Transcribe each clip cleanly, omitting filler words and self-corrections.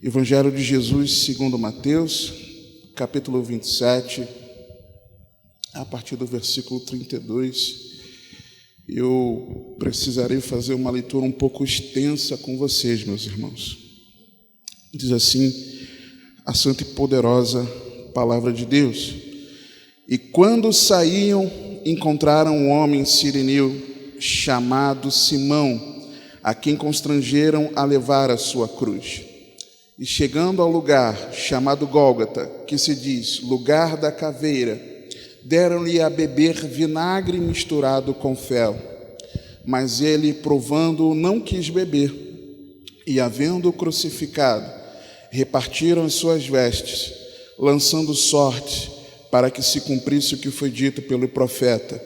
Evangelho de Jesus segundo Mateus, capítulo 27, a partir do versículo 32. Eu precisarei fazer uma leitura um pouco extensa com vocês, meus irmãos. Diz assim a santa e poderosa palavra de Deus. E quando saíam, encontraram um homem sireneu chamado Simão, a quem constrangeram a levar a sua cruz. E chegando ao lugar chamado Gólgota, que se diz lugar da caveira, deram-lhe a beber vinagre misturado com fel. Mas ele, provando-o, não quis beber. E, havendo-o crucificado, repartiram as suas vestes, lançando sorte, para que se cumprisse o que foi dito pelo profeta.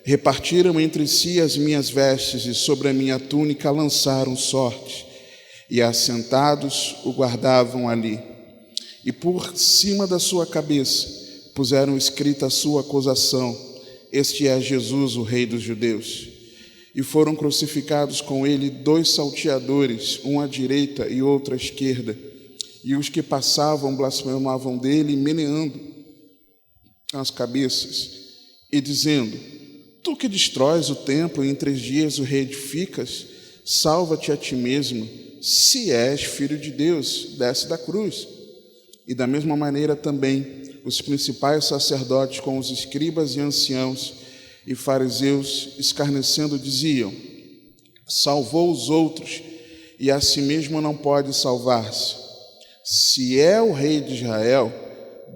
Repartiram entre si as minhas vestes, e sobre a minha túnica lançaram sorte. E assentados o guardavam ali. E por cima da sua cabeça puseram escrita a sua acusação: este é Jesus, o Rei dos Judeus. E foram crucificados com ele 2 salteadores, um à direita e outro à esquerda. E os que passavam blasfemavam dele, meneando as cabeças e dizendo: tu que destróis o templo e em 3 dias o reedificas, salva-te a ti mesmo. Se és filho de Deus, desce da cruz. E da mesma maneira também os principais sacerdotes com os escribas e anciãos e fariseus, escarnecendo, diziam: salvou os outros e a si mesmo não pode salvar-se. Se é o Rei de Israel,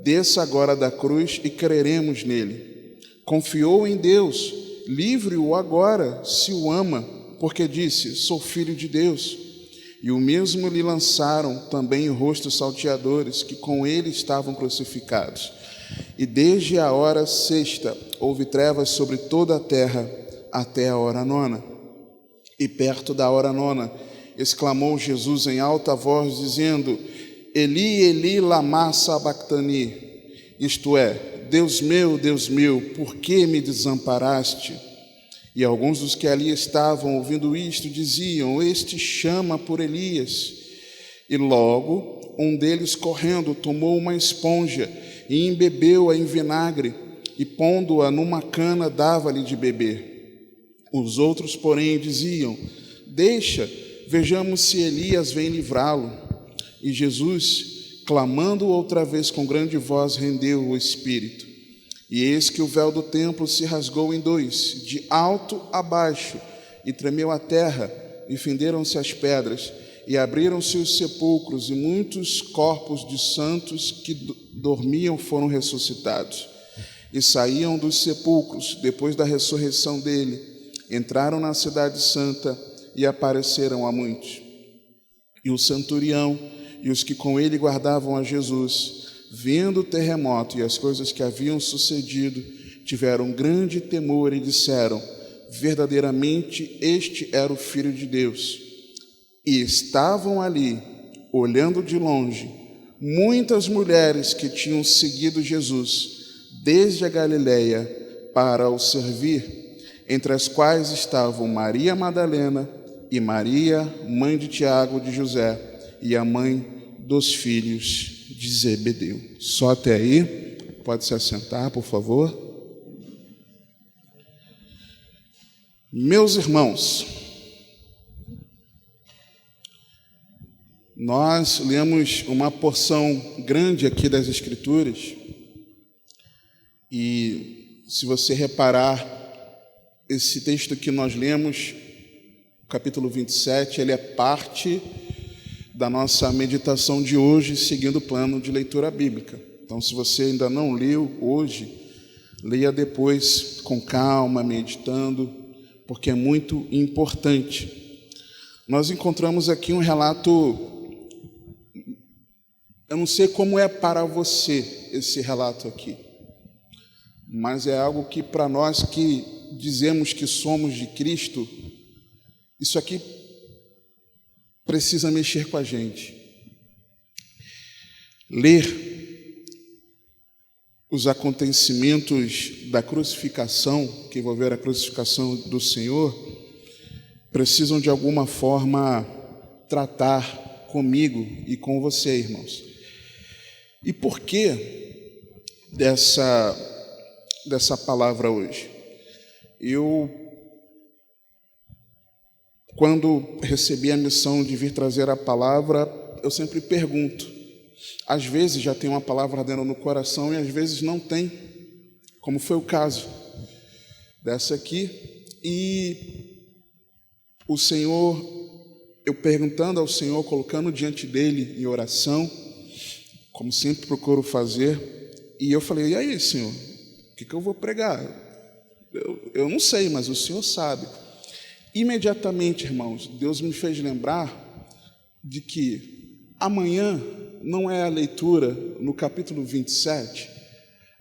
desça agora da cruz e creremos nele. Confiou em Deus, livre-o agora, se o ama, porque disse: sou filho de Deus. E o mesmo lhe lançaram também em rosto salteadores, que com ele estavam crucificados. E desde a hora 6ª houve trevas sobre toda a terra, até a hora 9ª. E perto da hora 9ª, exclamou Jesus em alta voz, dizendo: Eli, Eli, lama sabactani, isto é, Deus meu, por que me desamparaste? E alguns dos que ali estavam ouvindo isto diziam: este chama por Elias. E logo um deles, correndo, tomou uma esponja e embebeu-a em vinagre, e pondo-a numa cana dava-lhe de beber. Os outros, porém, diziam: deixa, vejamos se Elias vem livrá-lo. E Jesus, clamando outra vez com grande voz, rendeu o espírito. E eis que o véu do templo se rasgou em 2, de alto a baixo, e tremeu a terra, e fenderam-se as pedras, e abriram-se os sepulcros, e muitos corpos de santos que dormiam foram ressuscitados. E saíam dos sepulcros, depois da ressurreição dele, entraram na cidade santa, e apareceram a muitos. E o centurião e os que com ele guardavam a Jesus, vendo o terremoto e as coisas que haviam sucedido, tiveram grande temor e disseram: verdadeiramente este era o Filho de Deus. E estavam ali, olhando de longe, muitas mulheres que tinham seguido Jesus desde a Galileia para o servir, entre as quais estavam Maria Madalena e Maria, mãe de Tiago de José, e a mãe dos filhos de Zebedeu. Só até aí. Pode se assentar, por favor. Meus irmãos, nós lemos uma porção grande aqui das Escrituras, e se você reparar, esse texto que nós lemos, capítulo 27, ele é parte da nossa meditação de hoje, seguindo o plano de leitura bíblica. Então, se você ainda não leu hoje, leia depois com calma, meditando, porque é muito importante. Nós encontramos aqui um relato, eu não sei como é para você esse relato aqui, mas é algo que para nós que dizemos que somos de Cristo, isso aqui precisa mexer com a gente. Ler os acontecimentos da crucificação, que envolveram a crucificação do Senhor, precisam de alguma forma tratar comigo e com você, irmãos. E por que dessa palavra hoje? Eu, quando recebi a missão de vir trazer a palavra, eu sempre pergunto. Às vezes já tem uma palavra ardendo no coração e às vezes não tem, como foi o caso dessa aqui. E o Senhor, eu perguntando ao Senhor, colocando diante dele em oração, como sempre procuro fazer, e eu falei: e aí, Senhor, o que eu vou pregar? Eu não sei, mas o Senhor sabe. Imediatamente, irmãos, Deus me fez lembrar de que amanhã não é a leitura no capítulo 27.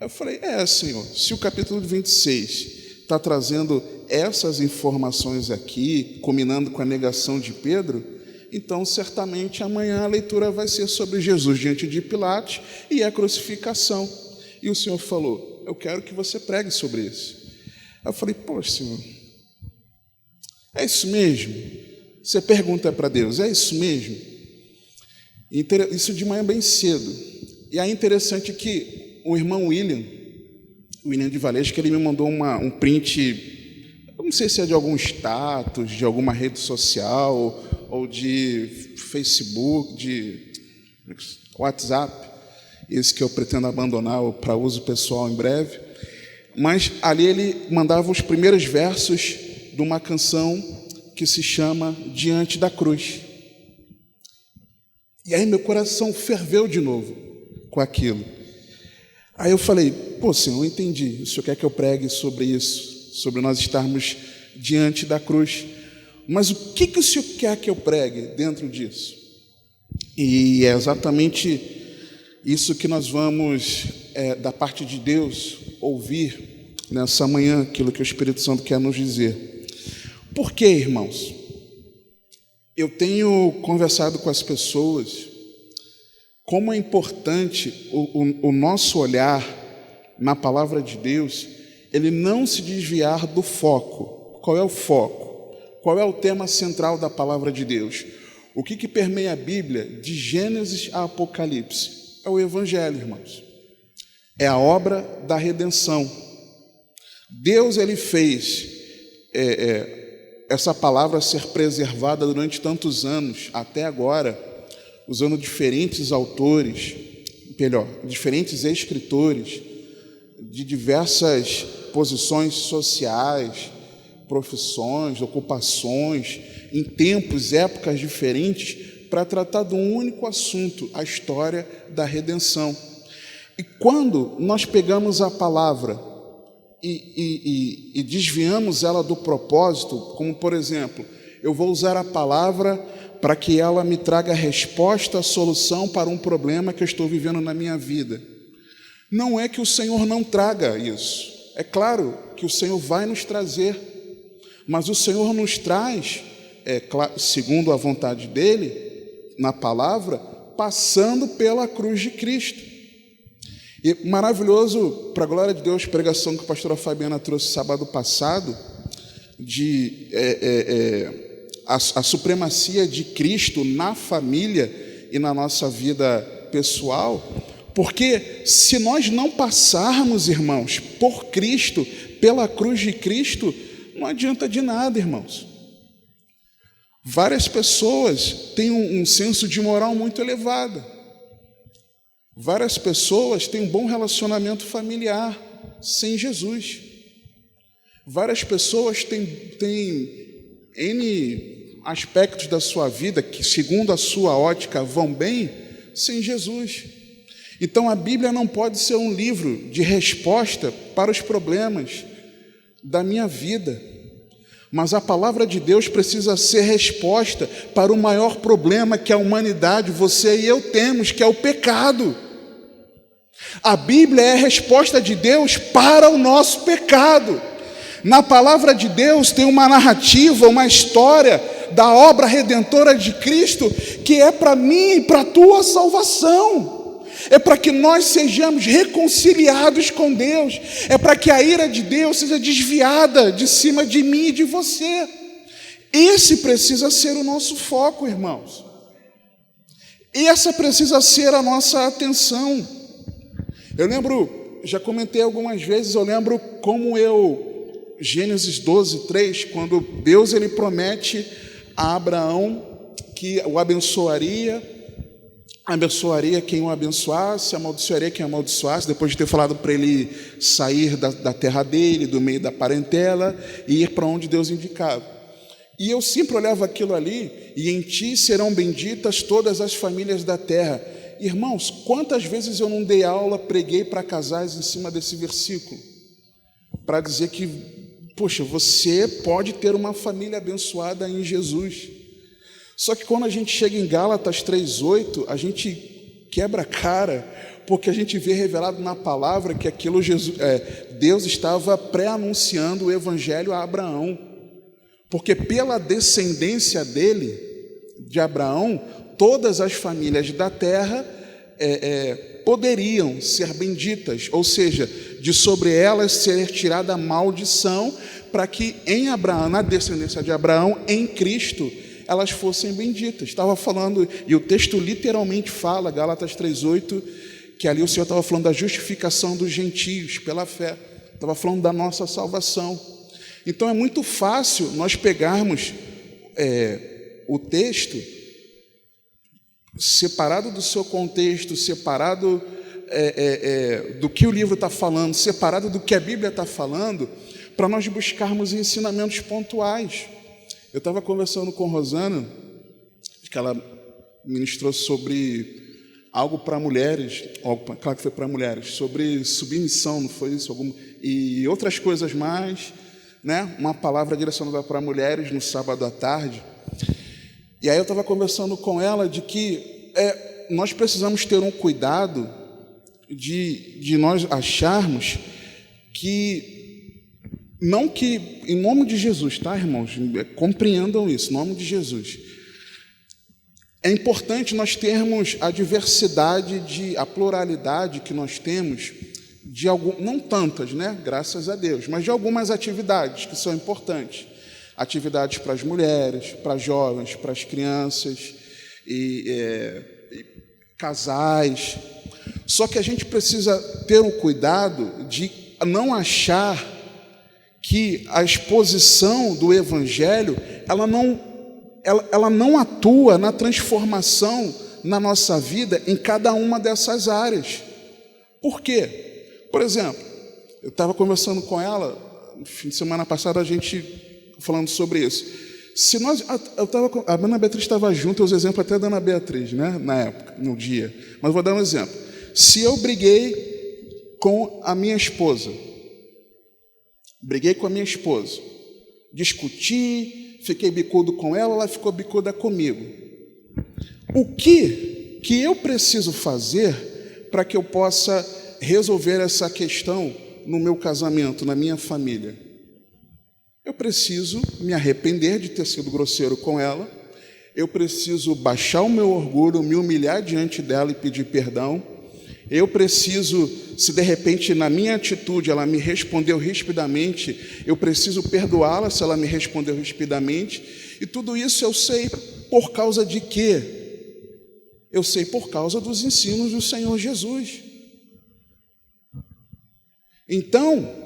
Eu falei: Senhor, se o capítulo 26 está trazendo essas informações aqui, combinando com a negação de Pedro, então certamente amanhã a leitura vai ser sobre Jesus diante de Pilatos e a crucificação. E o Senhor falou: eu quero que você pregue sobre isso. Eu falei: poxa, Senhor, é isso mesmo? Você pergunta para Deus: é isso mesmo? Isso de manhã bem cedo. E é interessante que o irmão William de Valesca, ele me mandou um print, eu não sei se é de algum status, de alguma rede social, ou de Facebook, de WhatsApp, esse que eu pretendo abandonar para uso pessoal em breve. Mas ali ele mandava os primeiros versos de uma canção que se chama Diante da Cruz. E aí meu coração ferveu de novo com aquilo. Aí eu falei: pô, Senhor, eu entendi. O Senhor quer que eu pregue sobre isso, sobre nós estarmos diante da cruz. Mas o que o Senhor quer que eu pregue dentro disso? E é exatamente isso que nós vamos, da parte de Deus, ouvir nessa manhã, aquilo que o Espírito Santo quer nos dizer. Por quê, irmãos? Eu tenho conversado com as pessoas como é importante o nosso olhar na palavra de Deus, ele não se desviar do foco. Qual é o foco? Qual é o tema central da palavra de Deus? O que permeia a Bíblia de Gênesis a Apocalipse? É o Evangelho, irmãos. É a obra da redenção. Deus, ele fez essa palavra ser preservada durante tantos anos, até agora, usando diferentes autores, diferentes escritores, de diversas posições sociais, profissões, ocupações, em tempos, épocas diferentes, para tratar de um único assunto, a história da redenção. E quando nós pegamos a palavra e desviamos ela do propósito, como por exemplo, eu vou usar a palavra para que ela me traga resposta, solução para um problema que eu estou vivendo na minha vida. Não é que o Senhor não traga isso. É claro que o Senhor vai nos trazer, mas o Senhor nos traz, segundo a vontade dEle, na palavra, passando pela cruz de Cristo. E maravilhoso, para a glória de Deus, pregação que a pastora Fabiana trouxe sábado passado, de a supremacia de Cristo na família e na nossa vida pessoal, porque se nós não passarmos, irmãos, por Cristo, pela cruz de Cristo, não adianta de nada, irmãos. Várias pessoas têm um senso de moral muito elevado. Várias pessoas têm um bom relacionamento familiar sem Jesus. Várias pessoas têm N aspectos da sua vida que, segundo a sua ótica, vão bem sem Jesus. Então, a Bíblia não pode ser um livro de resposta para os problemas da minha vida, mas a palavra de Deus precisa ser resposta para o maior problema que a humanidade, você e eu temos, que é o pecado. A Bíblia é a resposta de Deus para o nosso pecado. Na palavra de Deus tem uma narrativa, uma história da obra redentora de Cristo, que é para mim e para a tua salvação. É para que nós sejamos reconciliados com Deus. É para que a ira de Deus seja desviada de cima de mim e de você. Esse precisa ser o nosso foco, irmãos. E essa precisa ser a nossa atenção. Eu lembro, já comentei algumas vezes, eu lembro como Gênesis 12, 3, quando Deus ele promete a Abraão que o abençoaria quem o abençoasse, amaldiçoaria quem o amaldiçoasse, depois de ter falado para ele sair da terra dele, do meio da parentela, e ir para onde Deus indicava. E eu sempre olhava aquilo ali, e em ti serão benditas todas as famílias da terra. Irmãos, quantas vezes eu não dei aula, preguei para casais em cima desse versículo, para dizer que, poxa, você pode ter uma família abençoada em Jesus. Só que quando a gente chega em Gálatas 3:8, a gente quebra a cara, porque a gente vê revelado na palavra que Deus estava pré-anunciando o evangelho a Abraão, porque pela descendência de Abraão, todas as famílias da terra poderiam ser benditas, ou seja, de sobre elas ser tirada a maldição, para que em Abraão, na descendência de Abraão, em Cristo, elas fossem benditas. Estava falando, e o texto literalmente fala, Gálatas 3:8, que ali o Senhor estava falando da justificação dos gentios pela fé, estava falando da nossa salvação. Então é muito fácil nós pegarmos o texto separado do seu contexto, separado do que o livro está falando, separado do que a Bíblia está falando, para nós buscarmos ensinamentos pontuais. Eu estava conversando com Rosana, que ela ministrou sobre algo para mulheres, claro que foi para mulheres, sobre submissão, não foi isso? E outras coisas mais, né? Uma palavra direcionada para mulheres no sábado à tarde. E aí eu estava conversando com ela de que nós precisamos ter um cuidado de nós acharmos que, não que, em nome de Jesus, tá, irmãos? Compreendam isso, em nome de Jesus. É importante nós termos a diversidade, a pluralidade que nós temos, não tantas, né? Graças a Deus, mas de algumas atividades que são importantes. Atividades para as mulheres, para as jovens, para as crianças, casais. Só que a gente precisa ter o cuidado de não achar que a exposição do Evangelho, ela não atua na transformação na nossa vida em cada uma dessas áreas. Por quê? Por exemplo, eu estava conversando com ela, no fim de semana passada, a gente falando sobre isso. A Ana Beatriz estava junto, eu uso o exemplo até da Ana Beatriz, né, na época, no dia. Mas vou dar um exemplo. Se eu briguei com a minha esposa, discuti, fiquei bicudo com ela, ela ficou bicuda comigo. O que eu preciso fazer para que eu possa resolver essa questão no meu casamento, na minha família? Eu preciso me arrepender de ter sido grosseiro com ela, eu preciso baixar o meu orgulho, me humilhar diante dela e pedir perdão. Eu preciso, se de repente na minha atitude ela me respondeu rispidamente, eu preciso perdoá-la se ela me respondeu rispidamente. E tudo isso eu sei por causa de quê? Eu sei por causa dos ensinos do Senhor Jesus. Então,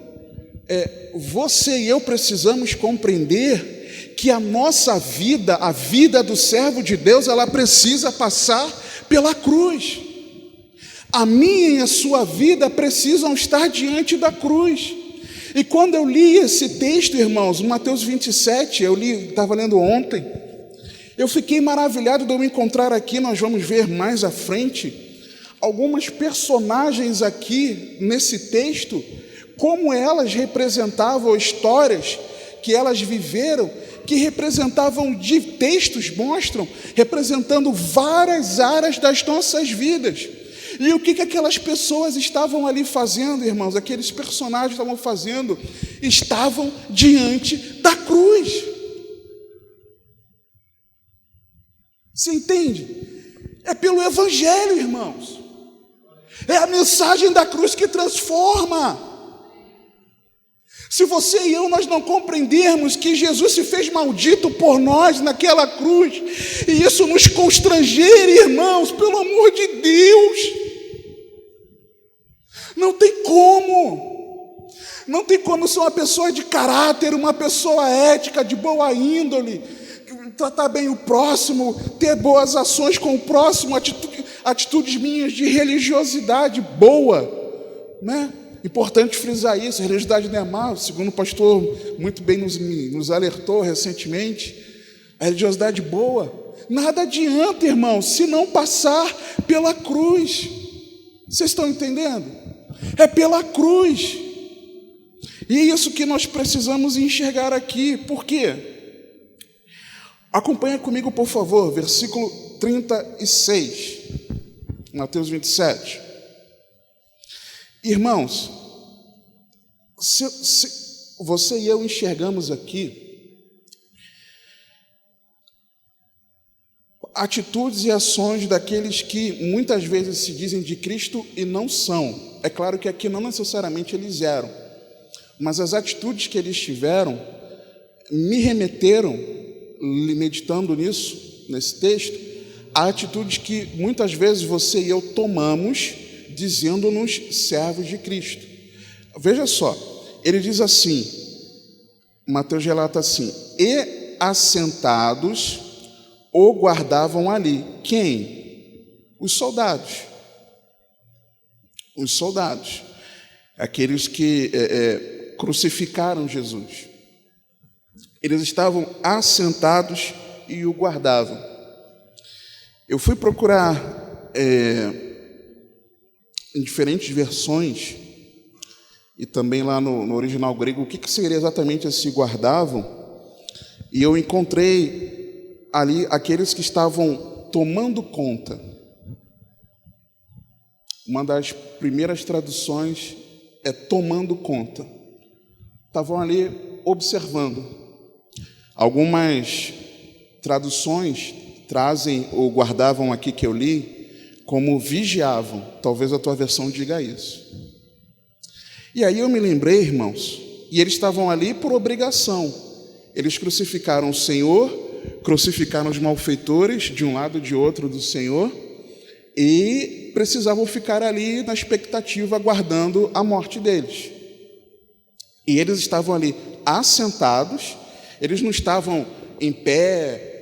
você e eu precisamos compreender que a nossa vida, a vida do servo de Deus, ela precisa passar pela cruz. A minha e a sua vida precisam estar diante da cruz. E quando eu li esse texto, irmãos, Mateus 27, estava lendo ontem, eu fiquei maravilhado de eu encontrar aqui, nós vamos ver mais à frente, algumas personagens aqui nesse texto, como elas representavam histórias que elas viveram, que representavam, de textos mostram, representando várias áreas das nossas vidas. E o que aquelas pessoas estavam ali fazendo, irmãos? Aqueles personagens estavam fazendo, estavam diante da cruz. Você entende? É pelo Evangelho, irmãos. É a mensagem da cruz que transforma. Se você e eu, nós não compreendermos que Jesus se fez maldito por nós naquela cruz, e isso nos constranger, irmãos, pelo amor de Deus, não tem como. Não tem como ser uma pessoa de caráter, uma pessoa ética, de boa índole, tratar bem o próximo, ter boas ações com o próximo, atitudes minhas de religiosidade boa, né? Importante frisar isso, a religiosidade não é má, segundo o pastor muito bem nos alertou recentemente, a religiosidade boa. Nada adianta, irmão, se não passar pela cruz. Vocês estão entendendo? É pela cruz. E é isso que nós precisamos enxergar aqui. Por quê? Acompanha comigo, por favor, versículo 36, Mateus 27. Irmãos, se você e eu enxergamos aqui atitudes e ações daqueles que muitas vezes se dizem de Cristo e não são. É claro que aqui não necessariamente eles eram, mas as atitudes que eles tiveram me remeteram, meditando nisso, nesse texto, a atitudes que muitas vezes você e eu tomamos, dizendo-nos servos de Cristo. Veja só, ele diz assim, Mateus relata assim: e assentados o guardavam ali. Quem? Os soldados. Os soldados. Aqueles que crucificaram Jesus. Eles estavam assentados e o guardavam. Eu fui procurar em diferentes versões, e também lá no original grego, o que seria exatamente esse guardavam, e eu encontrei ali aqueles que estavam tomando conta. Uma das primeiras traduções é tomando conta. Estavam ali observando. Algumas traduções trazem ou guardavam aqui que eu li como vigiavam. Talvez a tua versão diga isso. E aí eu me lembrei, irmãos, e eles estavam ali por obrigação. Eles crucificaram o Senhor, crucificaram os malfeitores de um lado e de outro do Senhor, e precisavam ficar ali na expectativa, aguardando a morte deles. E eles estavam ali assentados, eles não estavam em pé,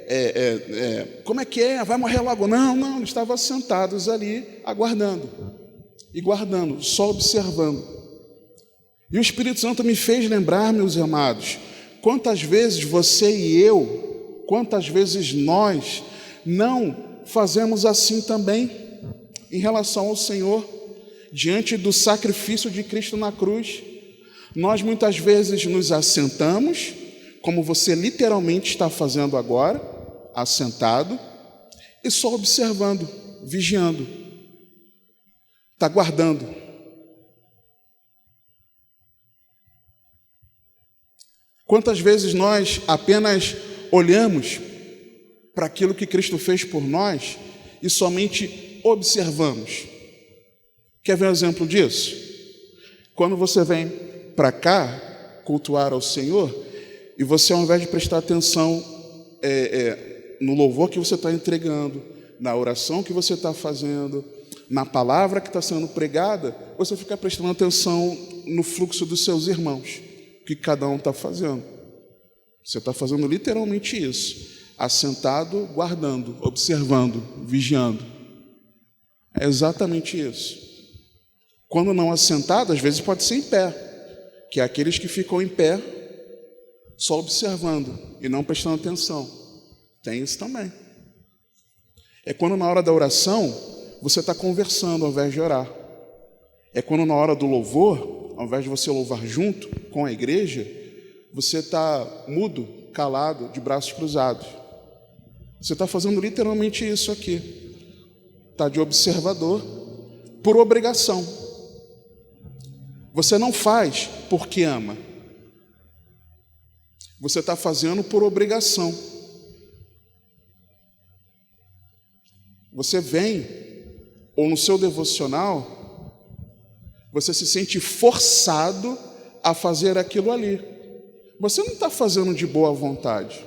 como é que é? Vai morrer logo? Não, eles estavam sentados ali, aguardando, e guardando, só observando. E o Espírito Santo me fez lembrar, meus amados, quantas vezes você e eu, quantas vezes nós não fazemos assim também em relação ao Senhor, diante do sacrifício de Cristo na cruz. Nós muitas vezes nos assentamos, como você literalmente está fazendo agora, assentado, e só observando, vigiando, está guardando. Quantas vezes nós apenas olhamos para aquilo que Cristo fez por nós e somente observamos? Quer ver um exemplo disso? Quando você vem para cá cultuar ao Senhor e você, ao invés de prestar atenção no louvor que você está entregando, na oração que você está fazendo, na palavra que está sendo pregada, você fica prestando atenção no fluxo dos seus irmãos, o que cada um está fazendo. Você está fazendo literalmente isso, assentado, guardando, observando, vigiando. É exatamente isso. Quando não assentado, às vezes pode ser em pé, que é aqueles que ficam em pé só observando e não prestando atenção. Tem isso também. É quando na hora da oração você está conversando ao invés de orar. É quando na hora do louvor, ao invés de você louvar junto com a igreja, você está mudo, calado, de braços cruzados. Você está fazendo literalmente isso aqui. Está de observador por obrigação. Você não faz porque ama. Você está fazendo por obrigação. Você vem, ou no seu devocional, você se sente forçado a fazer aquilo ali. Você não está fazendo de boa vontade.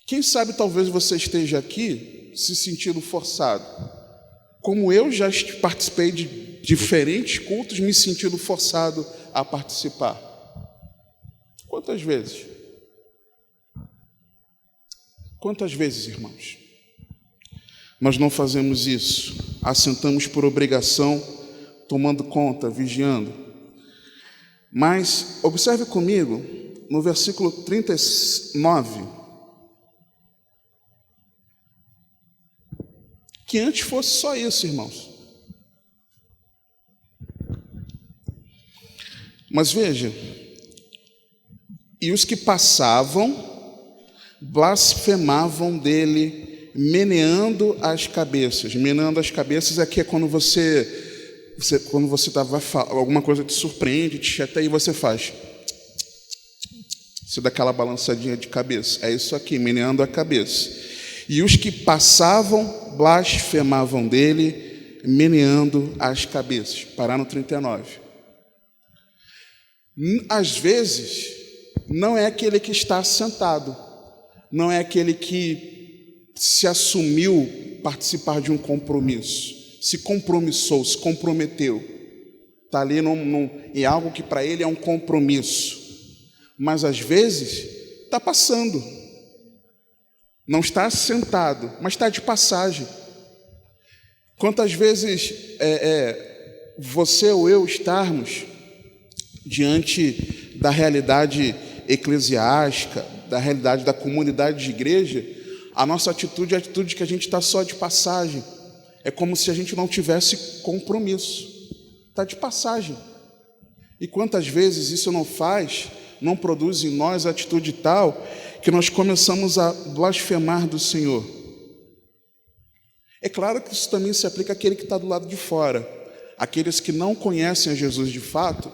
Quem sabe talvez você esteja aqui se sentindo forçado. Como eu já participei de diferentes cultos, me sentindo forçado a participar. Quantas vezes? Quantas vezes, irmãos? Nós não fazemos isso, assentamos por obrigação, tomando conta, vigiando. Mas observe comigo, no versículo 39, que antes fosse só isso, irmãos. Mas veja, e os que passavam blasfemavam dele, meneando as cabeças. Meneando as cabeças aqui é quando você vai falar, alguma coisa te surpreende, te chateia e você faz. Você dá aquela balançadinha de cabeça. É isso aqui, meneando a cabeça. E os que passavam blasfemavam dele, meneando as cabeças. Parar no 39. Às vezes, não é aquele que está sentado, não é aquele que se assumiu participar de um compromisso, se compromissou, se comprometeu, está ali em algo que para ele é um compromisso, mas às vezes está passando, não está sentado, mas está de passagem. Quantas vezes você ou eu estarmos diante da realidade eclesiástica, da realidade da comunidade de igreja, a nossa atitude é a atitude que a gente está só de passagem. É como se a gente não tivesse compromisso. Está de passagem. E quantas vezes isso não produz em nós a atitude tal que nós começamos a blasfemar do Senhor. É claro que isso também se aplica àquele que está do lado de fora. Aqueles que não conhecem a Jesus de fato,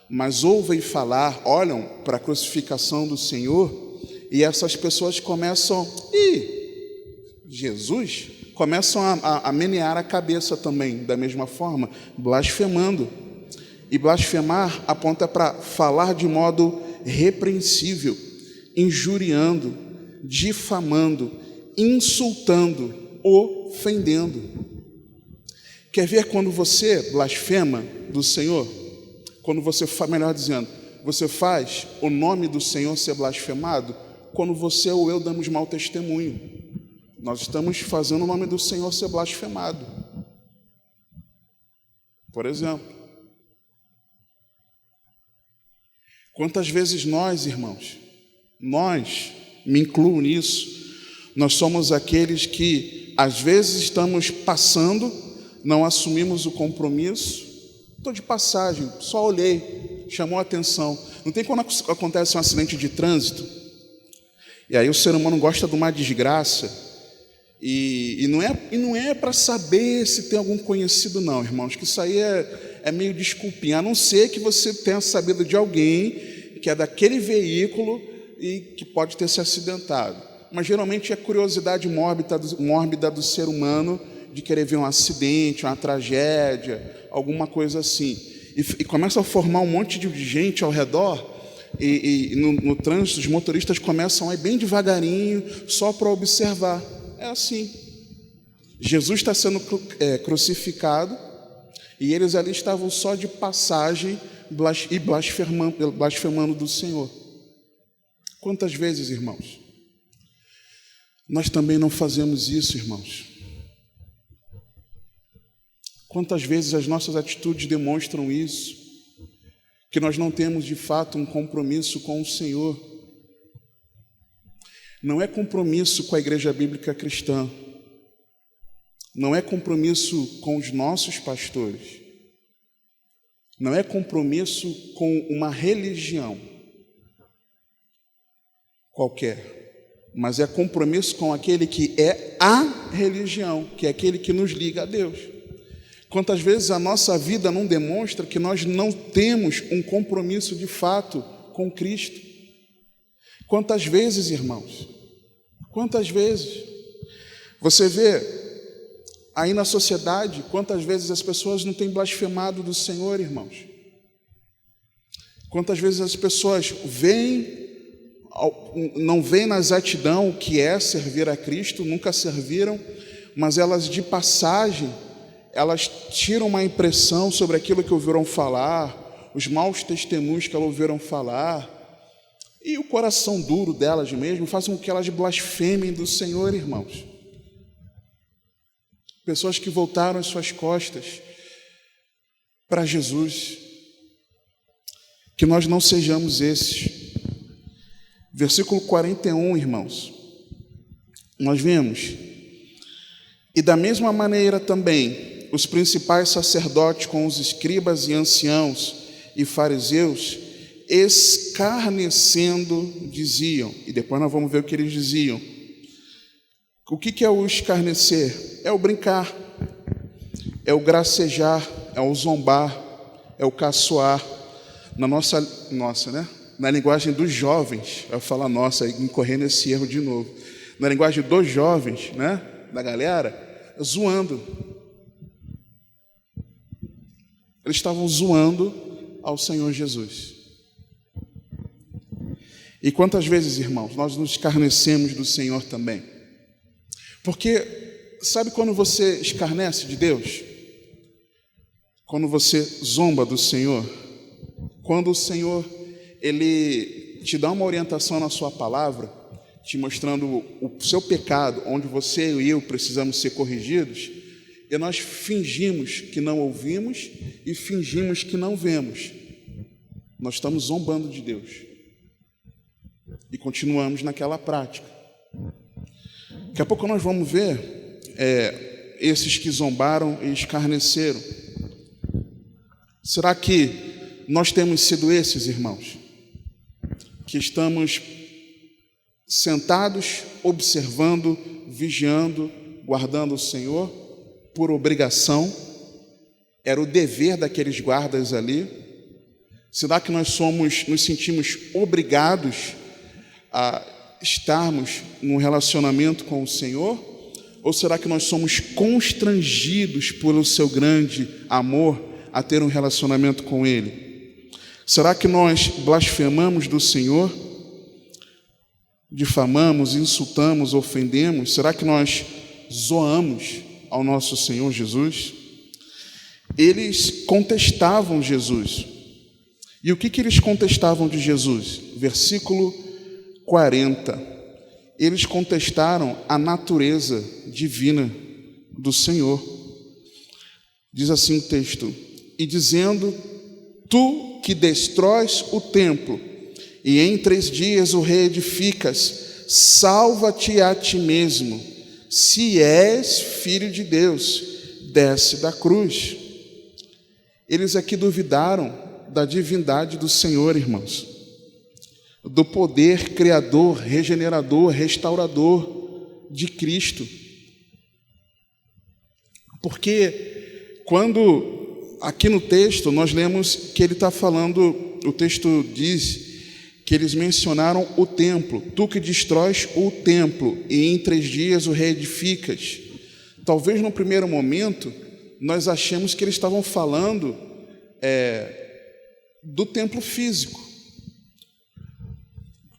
mas ouvem falar, olham para a crucificação do Senhor, e essas pessoas começam, Jesus? Começam a menear a cabeça também, da mesma forma, blasfemando. E blasfemar aponta para falar de modo repreensível, injuriando, difamando, insultando, ofendendo. Quer ver quando você blasfema do Senhor? Quando você faz, melhor dizendo, você faz o nome do Senhor ser blasfemado, quando você ou eu damos mau testemunho. Nós estamos fazendo o nome do Senhor ser blasfemado. Por exemplo, quantas vezes nós, irmãos, me incluo nisso, nós somos aqueles que às vezes estamos passando, não assumimos o compromisso. Estou de passagem, só olhei, chamou a atenção. Não tem quando acontece um acidente de trânsito, e aí o ser humano gosta de uma desgraça, e não é para saber se tem algum conhecido não, irmãos, que isso aí é meio desculpinha, a não ser que você tenha sabido de alguém que é daquele veículo e que pode ter se acidentado. Mas geralmente é curiosidade mórbida do ser humano de querer ver um acidente, uma tragédia, alguma coisa assim. E começa a formar um monte de gente ao redor, e no trânsito os motoristas começam a ir bem devagarinho, só para observar. É assim. Jesus está sendo crucificado, e eles ali estavam só de passagem e blasfemando do Senhor. Quantas vezes, irmãos, nós também não fazemos isso, irmãos? Quantas vezes as nossas atitudes demonstram isso? Que nós não temos de fato um compromisso com o Senhor. Não é compromisso com a igreja bíblica cristã. Não é compromisso com os nossos pastores. Não é compromisso com uma religião qualquer, mas é compromisso com aquele que é a religião, que é aquele que nos liga a Deus. Quantas vezes a nossa vida não demonstra que nós não temos um compromisso de fato com Cristo? Quantas vezes, irmãos? Quantas vezes? Você vê aí na sociedade, quantas vezes as pessoas não têm blasfemado do Senhor, irmãos? Quantas vezes as pessoas não veem na exatidão o que é servir a Cristo, nunca serviram, mas elas de passagem, elas tiram uma impressão sobre aquilo que ouviram falar, os maus testemunhos que elas ouviram falar, e o coração duro delas mesmo faz com que elas blasfemem do Senhor, irmãos. Pessoas que voltaram as suas costas para Jesus. Que nós não sejamos esses. Versículo 41, irmãos. Nós vemos: e da mesma maneira também, os principais sacerdotes com os escribas e anciãos e fariseus, escarnecendo, diziam, e depois nós vamos ver o que eles diziam. O que é o escarnecer? É o brincar, é o gracejar, é o zombar, é o caçoar. Na nossa, né? Na linguagem dos jovens, eu falo nossa, incorrer nesse erro de novo. Na linguagem dos jovens, né? Da galera, zoando. Eles estavam zoando ao Senhor Jesus. E quantas vezes, irmãos, nós nos escarnecemos do Senhor também? Porque, sabe quando você escarnece de Deus? Quando você zomba do Senhor? Quando o Senhor, Ele te dá uma orientação na sua palavra, te mostrando o seu pecado, onde você e eu precisamos ser corrigidos, e nós fingimos que não ouvimos e fingimos que não vemos. Nós estamos zombando de Deus. E continuamos naquela prática. Daqui a pouco nós vamos ver esses que zombaram e escarneceram. Será que nós temos sido esses, irmãos, que estamos sentados, observando, vigiando, guardando o Senhor, por obrigação? Era o dever daqueles guardas ali? Será que nós nos sentimos obrigados a estarmos num relacionamento com o Senhor? Ou será que nós somos constrangidos pelo seu grande amor a ter um relacionamento com Ele? Será que nós blasfemamos do Senhor? Difamamos, insultamos, ofendemos? Será que nós zoamos ao nosso Senhor Jesus? Eles contestavam Jesus. E o que eles contestavam de Jesus? Versículo 40. Eles contestaram a natureza divina do Senhor. Diz assim o texto: e dizendo: tu que destróis o templo e em 3 dias o reedificas, salva-te a ti mesmo, se és filho de Deus, desce da cruz. Eles aqui duvidaram da divindade do Senhor, irmãos, do poder criador, regenerador, restaurador de Cristo. Porque quando aqui no texto nós lemos que ele está falando, o texto diz que eles mencionaram o templo. Tu que destróis o templo e em 3 dias o reedificas. Talvez no primeiro momento nós achemos que eles estavam falando do templo físico.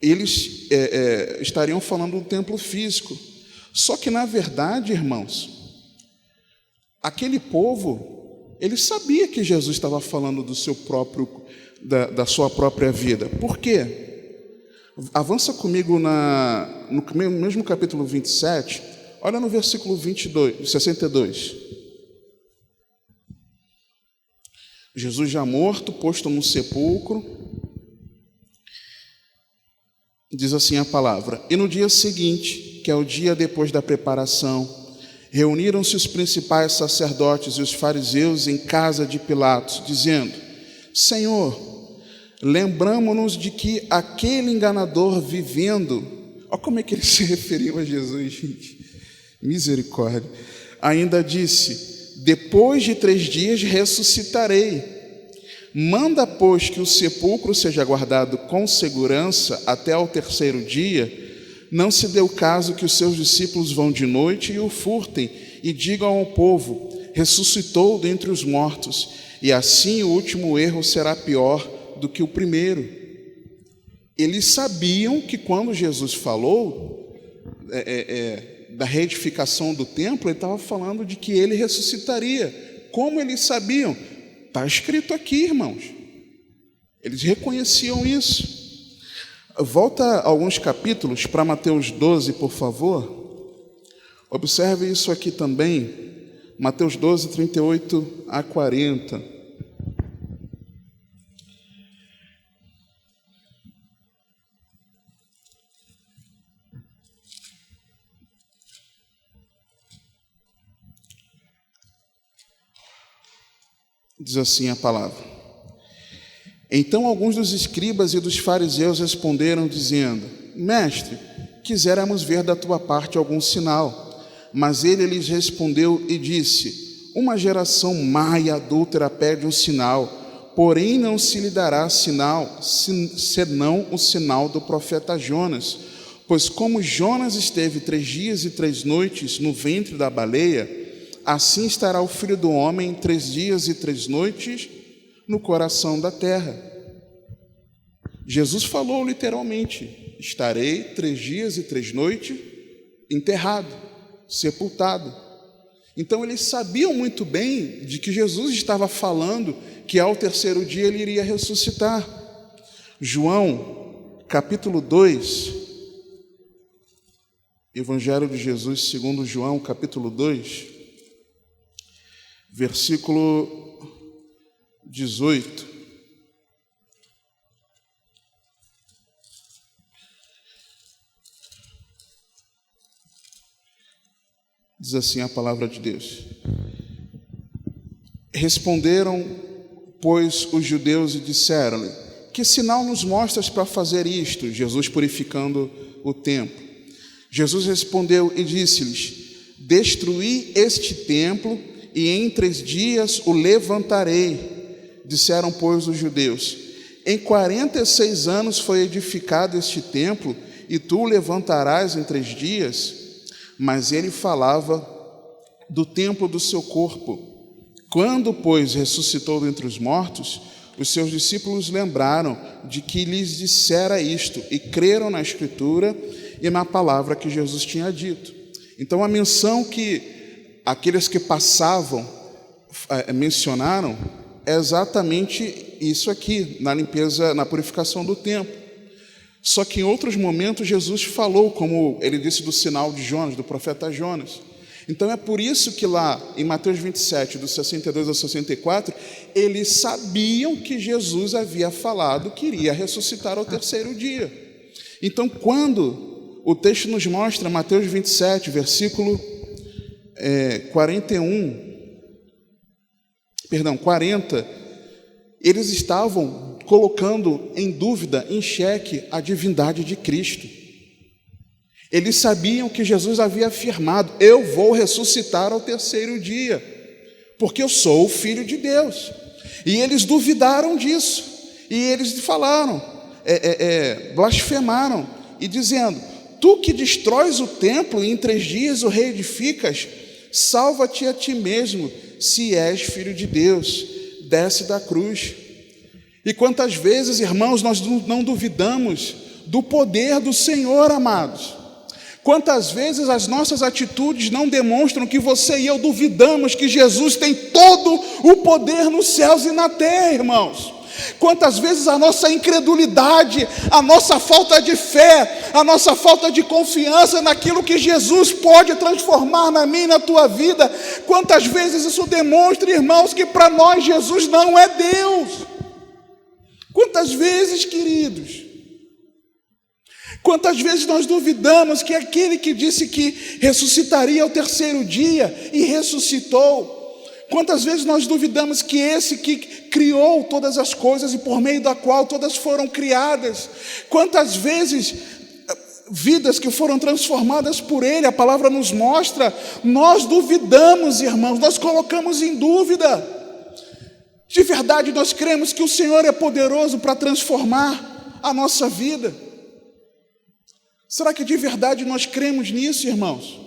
Eles estariam falando do templo físico. Só que na verdade, irmãos, aquele povo, ele sabia que Jesus estava falando do seu próprio, da sua própria vida. Por quê? Avança comigo no mesmo capítulo 27, olha no versículo 62. Jesus já morto, posto no sepulcro, diz assim a palavra: e no dia seguinte, que é o dia depois da preparação, reuniram-se os principais sacerdotes e os fariseus em casa de Pilatos, dizendo: Senhor, lembramo-nos de que aquele enganador vivendo, olha como é que eles se referiam a Jesus, gente, misericórdia, ainda disse: depois de 3 dias ressuscitarei. Manda, pois, que o sepulcro seja guardado com segurança até ao 3º dia. Não se dê o caso que os seus discípulos vão de noite e o furtem, e digam ao povo: ressuscitou dentre os mortos, e assim o último erro será pior do que o primeiro. Eles sabiam que quando Jesus falou da reedificação do templo, ele estava falando de que ele ressuscitaria. Como eles sabiam? Está escrito aqui, irmãos. Eles reconheciam isso. Volta alguns capítulos para Mateus 12, por favor. Observe isso aqui também. Mateus 12, 38 a 40. Diz assim a palavra: Então alguns dos escribas e dos fariseus responderam, dizendo: Mestre, quiséramos ver da tua parte algum sinal. Mas ele lhes respondeu e disse: Uma geração má e adúltera pede um sinal, porém não se lhe dará sinal, senão o sinal do profeta Jonas. Pois como Jonas esteve 3 dias e 3 noites no ventre da baleia, assim estará o Filho do Homem 3 dias e 3 noites no coração da terra. Jesus falou literalmente: estarei 3 dias e 3 noites enterrado, sepultado. Então eles sabiam muito bem de que Jesus estava falando que ao 3º dia ele iria ressuscitar. João, capítulo 2, Evangelho de Jesus segundo João, capítulo 2, versículo 18. Diz assim a palavra de Deus: Responderam, pois, os judeus e disseram-lhe: Que sinal nos mostras para fazer isto? Jesus purificando o templo. Jesus respondeu e disse-lhes: Destruí este templo e em 3 dias o levantarei. Disseram, pois, os judeus: Em 46 anos foi edificado este templo e tu o levantarás em 3 dias? Mas ele falava do templo do seu corpo. Quando, pois, ressuscitou dentre os mortos, os seus discípulos lembraram de que lhes dissera isto e creram na Escritura e na palavra que Jesus tinha dito. Então, a menção que aqueles que passavam mencionaram é exatamente isso aqui, na limpeza, na purificação do templo. Só que em outros momentos Jesus falou, como ele disse do sinal de Jonas, do profeta Jonas. Então é por isso que lá em Mateus 27, dos 62 ao 64, eles sabiam que Jesus havia falado que iria ressuscitar ao 3º dia. Então quando o texto nos mostra, Mateus 27, versículo 40, eles estavam colocando em dúvida, em xeque, a divindade de Cristo. Eles sabiam que Jesus havia afirmado: eu vou ressuscitar ao 3º dia, porque eu sou o Filho de Deus. E eles duvidaram disso, e eles falaram, blasfemaram, e dizendo: tu que destróis o templo e em 3 dias o reedificas, salva-te a ti mesmo, se és Filho de Deus, desce da cruz. E quantas vezes, irmãos, nós não duvidamos do poder do Senhor, amados? Quantas vezes as nossas atitudes não demonstram que você e eu duvidamos que Jesus tem todo o poder nos céus e na terra, irmãos? Quantas vezes a nossa incredulidade, a nossa falta de fé, a nossa falta de confiança naquilo que Jesus pode transformar na minha e na tua vida, quantas vezes isso demonstra, irmãos, que para nós Jesus não é Deus? Quantas vezes, queridos? Quantas vezes nós duvidamos que aquele que disse que ressuscitaria ao 3º dia e ressuscitou? Quantas vezes nós duvidamos que esse que criou todas as coisas e por meio da qual todas foram criadas? Quantas vezes vidas que foram transformadas por Ele, a palavra nos mostra, nós duvidamos, irmãos, nós colocamos em dúvida. De verdade nós cremos que o Senhor é poderoso para transformar a nossa vida? Será que de verdade nós cremos nisso, irmãos?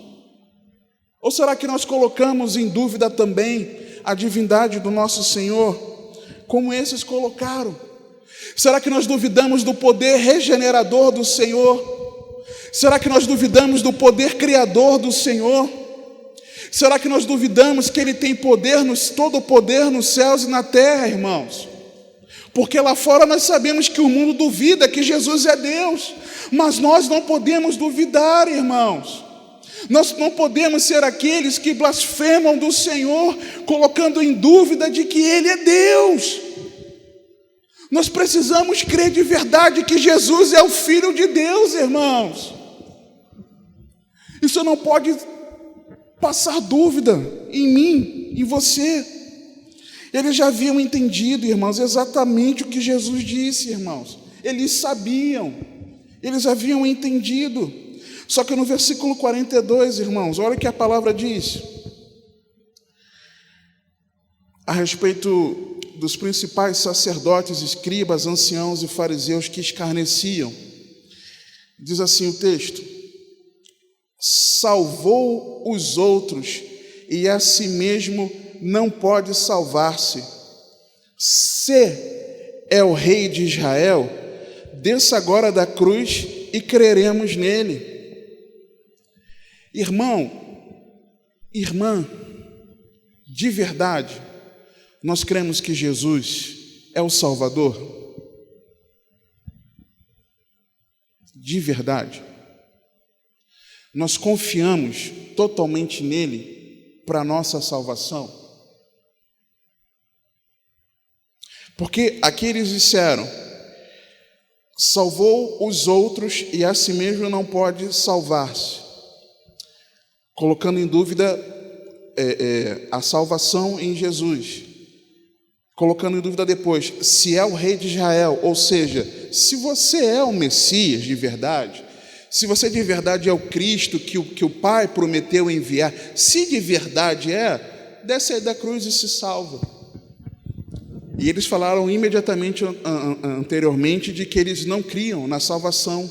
Ou será que nós colocamos em dúvida também a divindade do nosso Senhor, como esses colocaram? Será que nós duvidamos do poder regenerador do Senhor? Será que nós duvidamos do poder criador do Senhor? Será que nós duvidamos que Ele tem todo o poder nos céus e na terra, irmãos? Porque lá fora nós sabemos que o mundo duvida que Jesus é Deus, mas nós não podemos duvidar, irmãos. Nós não podemos ser aqueles que blasfemam do Senhor, colocando em dúvida de que Ele é Deus. Nós precisamos crer de verdade que Jesus é o Filho de Deus, irmãos. Isso não pode passar dúvida em mim, em você. Eles já haviam entendido, irmãos, exatamente o que Jesus disse, irmãos. Eles sabiam, eles haviam entendido. Só que no versículo 42, irmãos, olha o que a palavra diz a respeito dos principais sacerdotes, escribas, anciãos e fariseus que escarneciam. Diz assim o texto: salvou os outros e a si mesmo não pode salvar-se. Se é o rei de Israel, desça agora da cruz e creremos nele. Irmão, irmã, de verdade, nós cremos que Jesus é o Salvador? De verdade. Nós confiamos totalmente nele para a nossa salvação? Porque aqui eles disseram: salvou os outros e a si mesmo não pode salvar-se, colocando em dúvida a salvação em Jesus, colocando em dúvida depois se é o rei de Israel, ou seja, se você é o Messias de verdade, se você de verdade é o Cristo que o Pai prometeu enviar, se de verdade desce aí da cruz e se salva. E eles falaram imediatamente anteriormente de que eles não criam na salvação,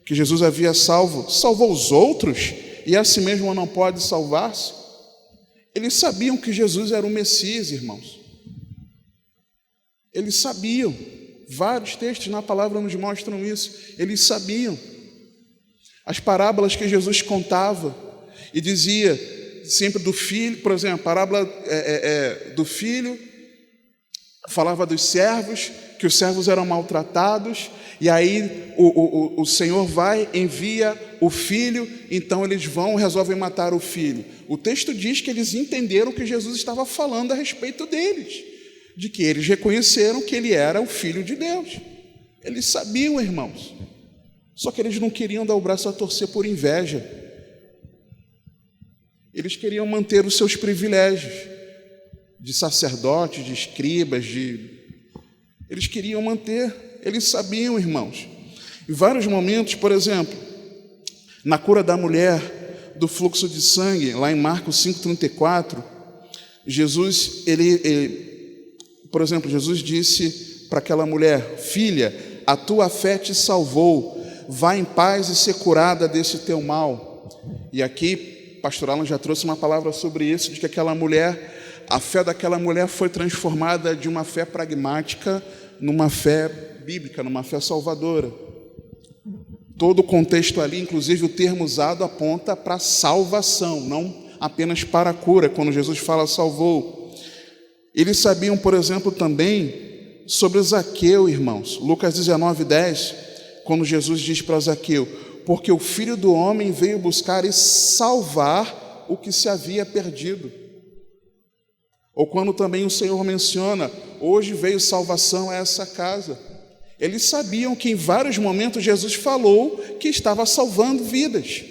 que Jesus havia salvou os outros e a si mesmo não pode salvar-se. Eles sabiam que Jesus era o Messias, irmãos. Eles sabiam. Vários textos na palavra nos mostram isso. Eles sabiam. As parábolas que Jesus contava e dizia sempre do filho, por exemplo, a parábola do filho, falava dos servos, que os servos eram maltratados, e aí o Senhor vai, envia o filho, então eles resolvem matar o filho. O texto diz que eles entenderam que Jesus estava falando a respeito deles, de que eles reconheceram que ele era o Filho de Deus. Eles sabiam, irmãos, só que eles não queriam dar o braço a torcer por inveja. Eles queriam manter os seus privilégios de sacerdotes, de escribas, eles queriam manter, eles sabiam, irmãos. Em vários momentos, por exemplo, na cura da mulher do fluxo de sangue, lá em Marcos 5,34, Jesus, por exemplo, Jesus disse para aquela mulher: filha, a tua fé te salvou, vá em paz e ser curada desse teu mal. E aqui, pastor Alan já trouxe uma palavra sobre isso, de que a fé daquela mulher foi transformada de uma fé pragmática numa fé bíblica, numa fé salvadora. Todo o contexto ali, inclusive o termo usado, aponta para salvação, não apenas para a cura, quando Jesus fala salvou. Eles sabiam, por exemplo, também sobre Zaqueu, irmãos. Lucas 19:10, quando Jesus diz para Zaqueu: porque o Filho do Homem veio buscar e salvar o que se havia perdido. Ou quando também o Senhor menciona: hoje veio salvação a essa casa. Eles sabiam que em vários momentos Jesus falou que estava salvando vidas.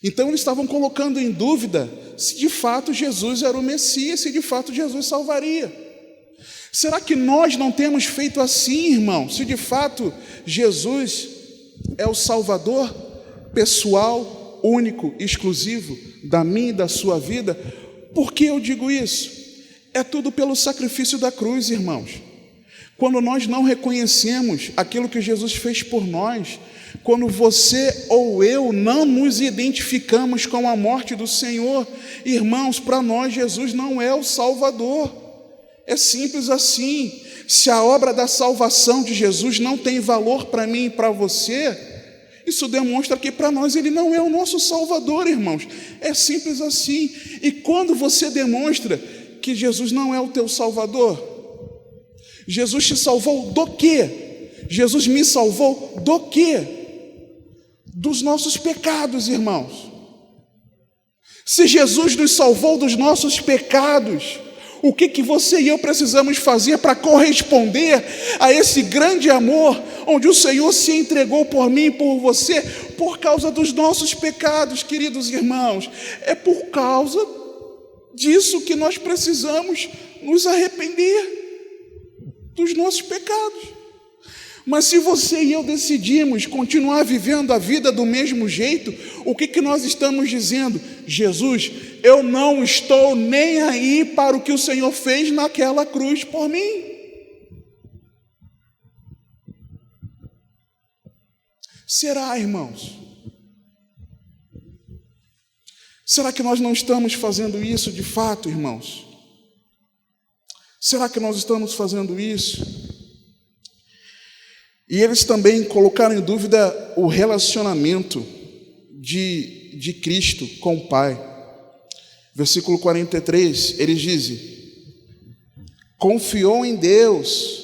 Então eles estavam colocando em dúvida se de fato Jesus era o Messias, se de fato Jesus salvaria. Será que nós não temos feito assim, irmão? Se de fato Jesus é o Salvador pessoal, único, exclusivo da minha e da sua vida? Por que eu digo isso? É tudo pelo sacrifício da cruz, irmãos. Quando nós não reconhecemos aquilo que Jesus fez por nós, quando você ou eu não nos identificamos com a morte do Senhor, irmãos, para nós Jesus não é o Salvador. É simples assim. Se a obra da salvação de Jesus não tem valor para mim e para você, isso demonstra que para nós Ele não é o nosso Salvador, irmãos. É simples assim. E quando você demonstra que Jesus não é o teu Salvador, Jesus te salvou do quê? Jesus me salvou do quê? Dos nossos pecados, irmãos. Se Jesus nos salvou dos nossos pecados, o que você e eu precisamos fazer para corresponder a esse grande amor, onde o Senhor se entregou por mim e por você, por causa dos nossos pecados, queridos irmãos? É por causa disso que nós precisamos nos arrepender dos nossos pecados. Mas se você e eu decidimos continuar vivendo a vida do mesmo jeito, o que nós estamos dizendo? Jesus, eu não estou nem aí para o que o Senhor fez naquela cruz por mim. Será, irmãos? Será que nós não estamos fazendo isso de fato, irmãos? Será que nós estamos fazendo isso? E eles também colocaram em dúvida o relacionamento de Cristo com o Pai. Versículo 43, eles dizem: confiou em Deus,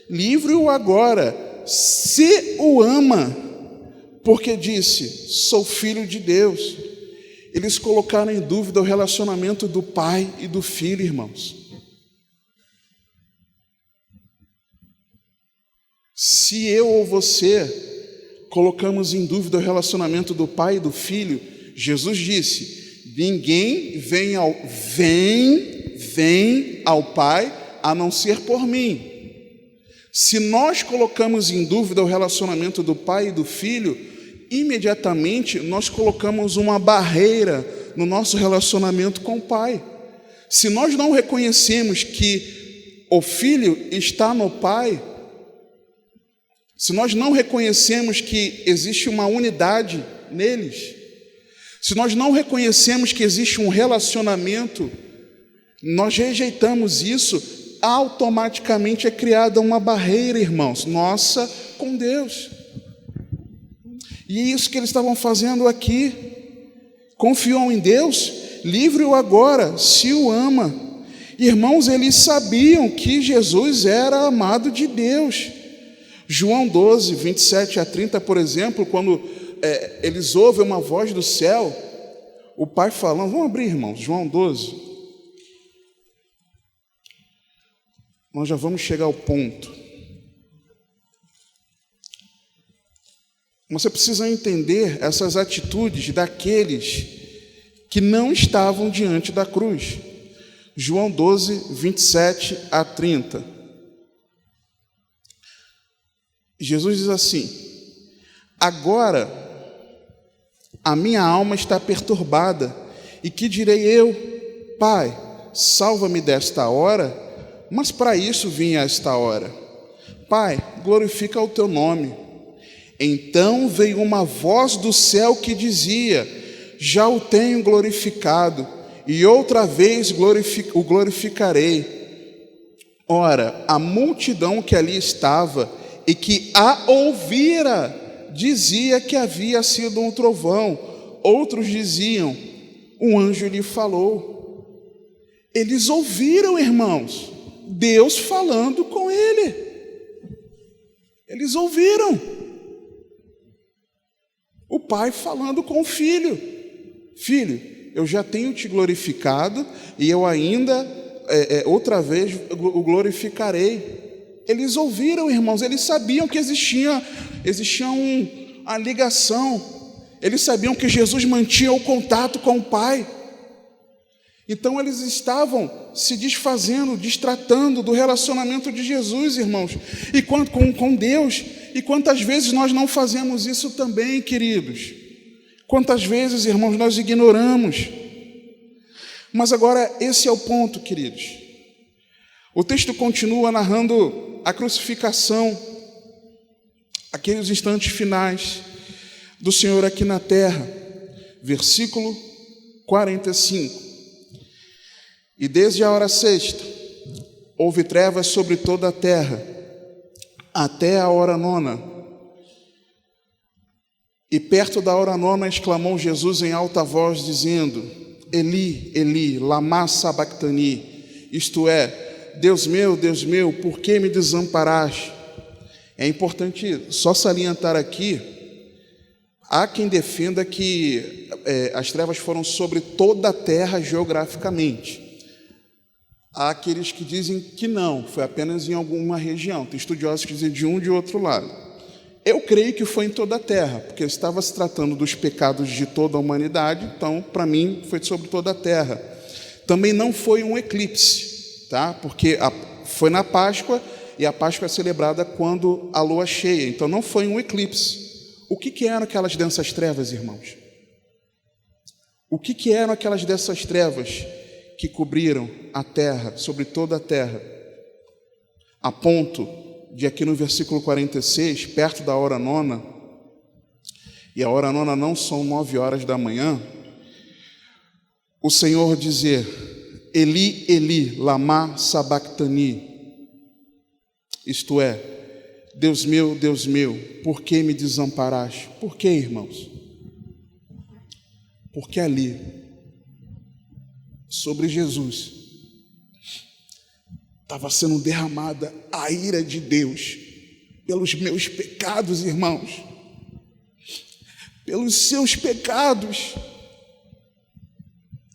livre-o agora, se o ama, porque disse, sou filho de Deus. Eles colocaram em dúvida o relacionamento do Pai e do Filho, irmãos. Se eu ou você colocamos em dúvida o relacionamento do Pai e do Filho, Jesus disse, ninguém vem ao Pai a não ser por mim. Se nós colocamos em dúvida o relacionamento do Pai e do Filho, imediatamente nós colocamos uma barreira no nosso relacionamento com o Pai. Se nós não reconhecemos que o Filho está no Pai, se nós não reconhecemos que existe uma unidade neles, se nós não reconhecemos que existe um relacionamento, nós rejeitamos isso, automaticamente é criada uma barreira, irmãos, nossa com Deus. E é isso que eles estavam fazendo aqui. Confiou em Deus, livre-o agora, se o ama. Irmãos, eles sabiam que Jesus era amado de Deus. João 12, 27 a 30, por exemplo, quando eles ouvem uma voz do céu, o Pai falando, vamos abrir, irmãos, João 12. Nós já vamos chegar ao ponto. Você precisa entender essas atitudes daqueles que não estavam diante da cruz. João 12, 27 a 30. Jesus diz assim, agora a minha alma está perturbada, e que direi eu? Pai, salva-me desta hora, mas para isso vim a esta hora. Pai, glorifica o teu nome. Então veio uma voz do céu que dizia, já o tenho glorificado, e outra vez o glorificarei. Ora, a multidão que ali estava e que a ouvira dizia que havia sido um trovão. Outros diziam, um anjo lhe falou. Eles ouviram, irmãos, Deus falando com ele. Eles ouviram o Pai falando com o Filho. Filho, eu já tenho te glorificado e eu ainda outra vez o glorificarei. Eles ouviram, irmãos, eles sabiam que existia uma ligação, eles sabiam que Jesus mantinha o contato com o Pai. Então eles estavam se desfazendo, destratando do relacionamento de Jesus, irmãos, e com Deus. E quantas vezes nós não fazemos isso também, queridos? Quantas vezes, irmãos, nós ignoramos? Mas agora esse é o ponto, queridos. O texto continua narrando a crucificação, aqueles instantes finais do Senhor aqui na terra. Versículo 45. E desde a hora sexta, houve trevas sobre toda a terra, até a hora nona. E perto da hora nona exclamou Jesus em alta voz, dizendo: Eli, Eli, lama sabactani, isto é, Deus meu, por que me desamparaste? É importante só salientar aqui, há quem defenda que as trevas foram sobre toda a terra geograficamente. Há aqueles que dizem que não, foi apenas em alguma região. Tem estudiosos que dizem de um e de outro lado. Eu creio que foi em toda a terra, porque estava se tratando dos pecados de toda a humanidade, então, para mim, foi sobre toda a terra. Também não foi um eclipse, tá? Porque foi na Páscoa, e a Páscoa é celebrada quando a lua cheia, então não foi um eclipse. O que eram aquelas densas trevas, irmãos? O que eram aquelas densas trevas que cobriram a terra, sobre toda a terra, a ponto de aqui no versículo 46, perto da hora nona, e a hora nona não são 9 horas da manhã, o Senhor dizer: Eli, Eli, lama sabactani, isto é, Deus meu, por que me desamparaste? Por que, irmãos? Porque ali, sobre Jesus, estava sendo derramada a ira de Deus pelos meus pecados, irmãos, pelos seus pecados,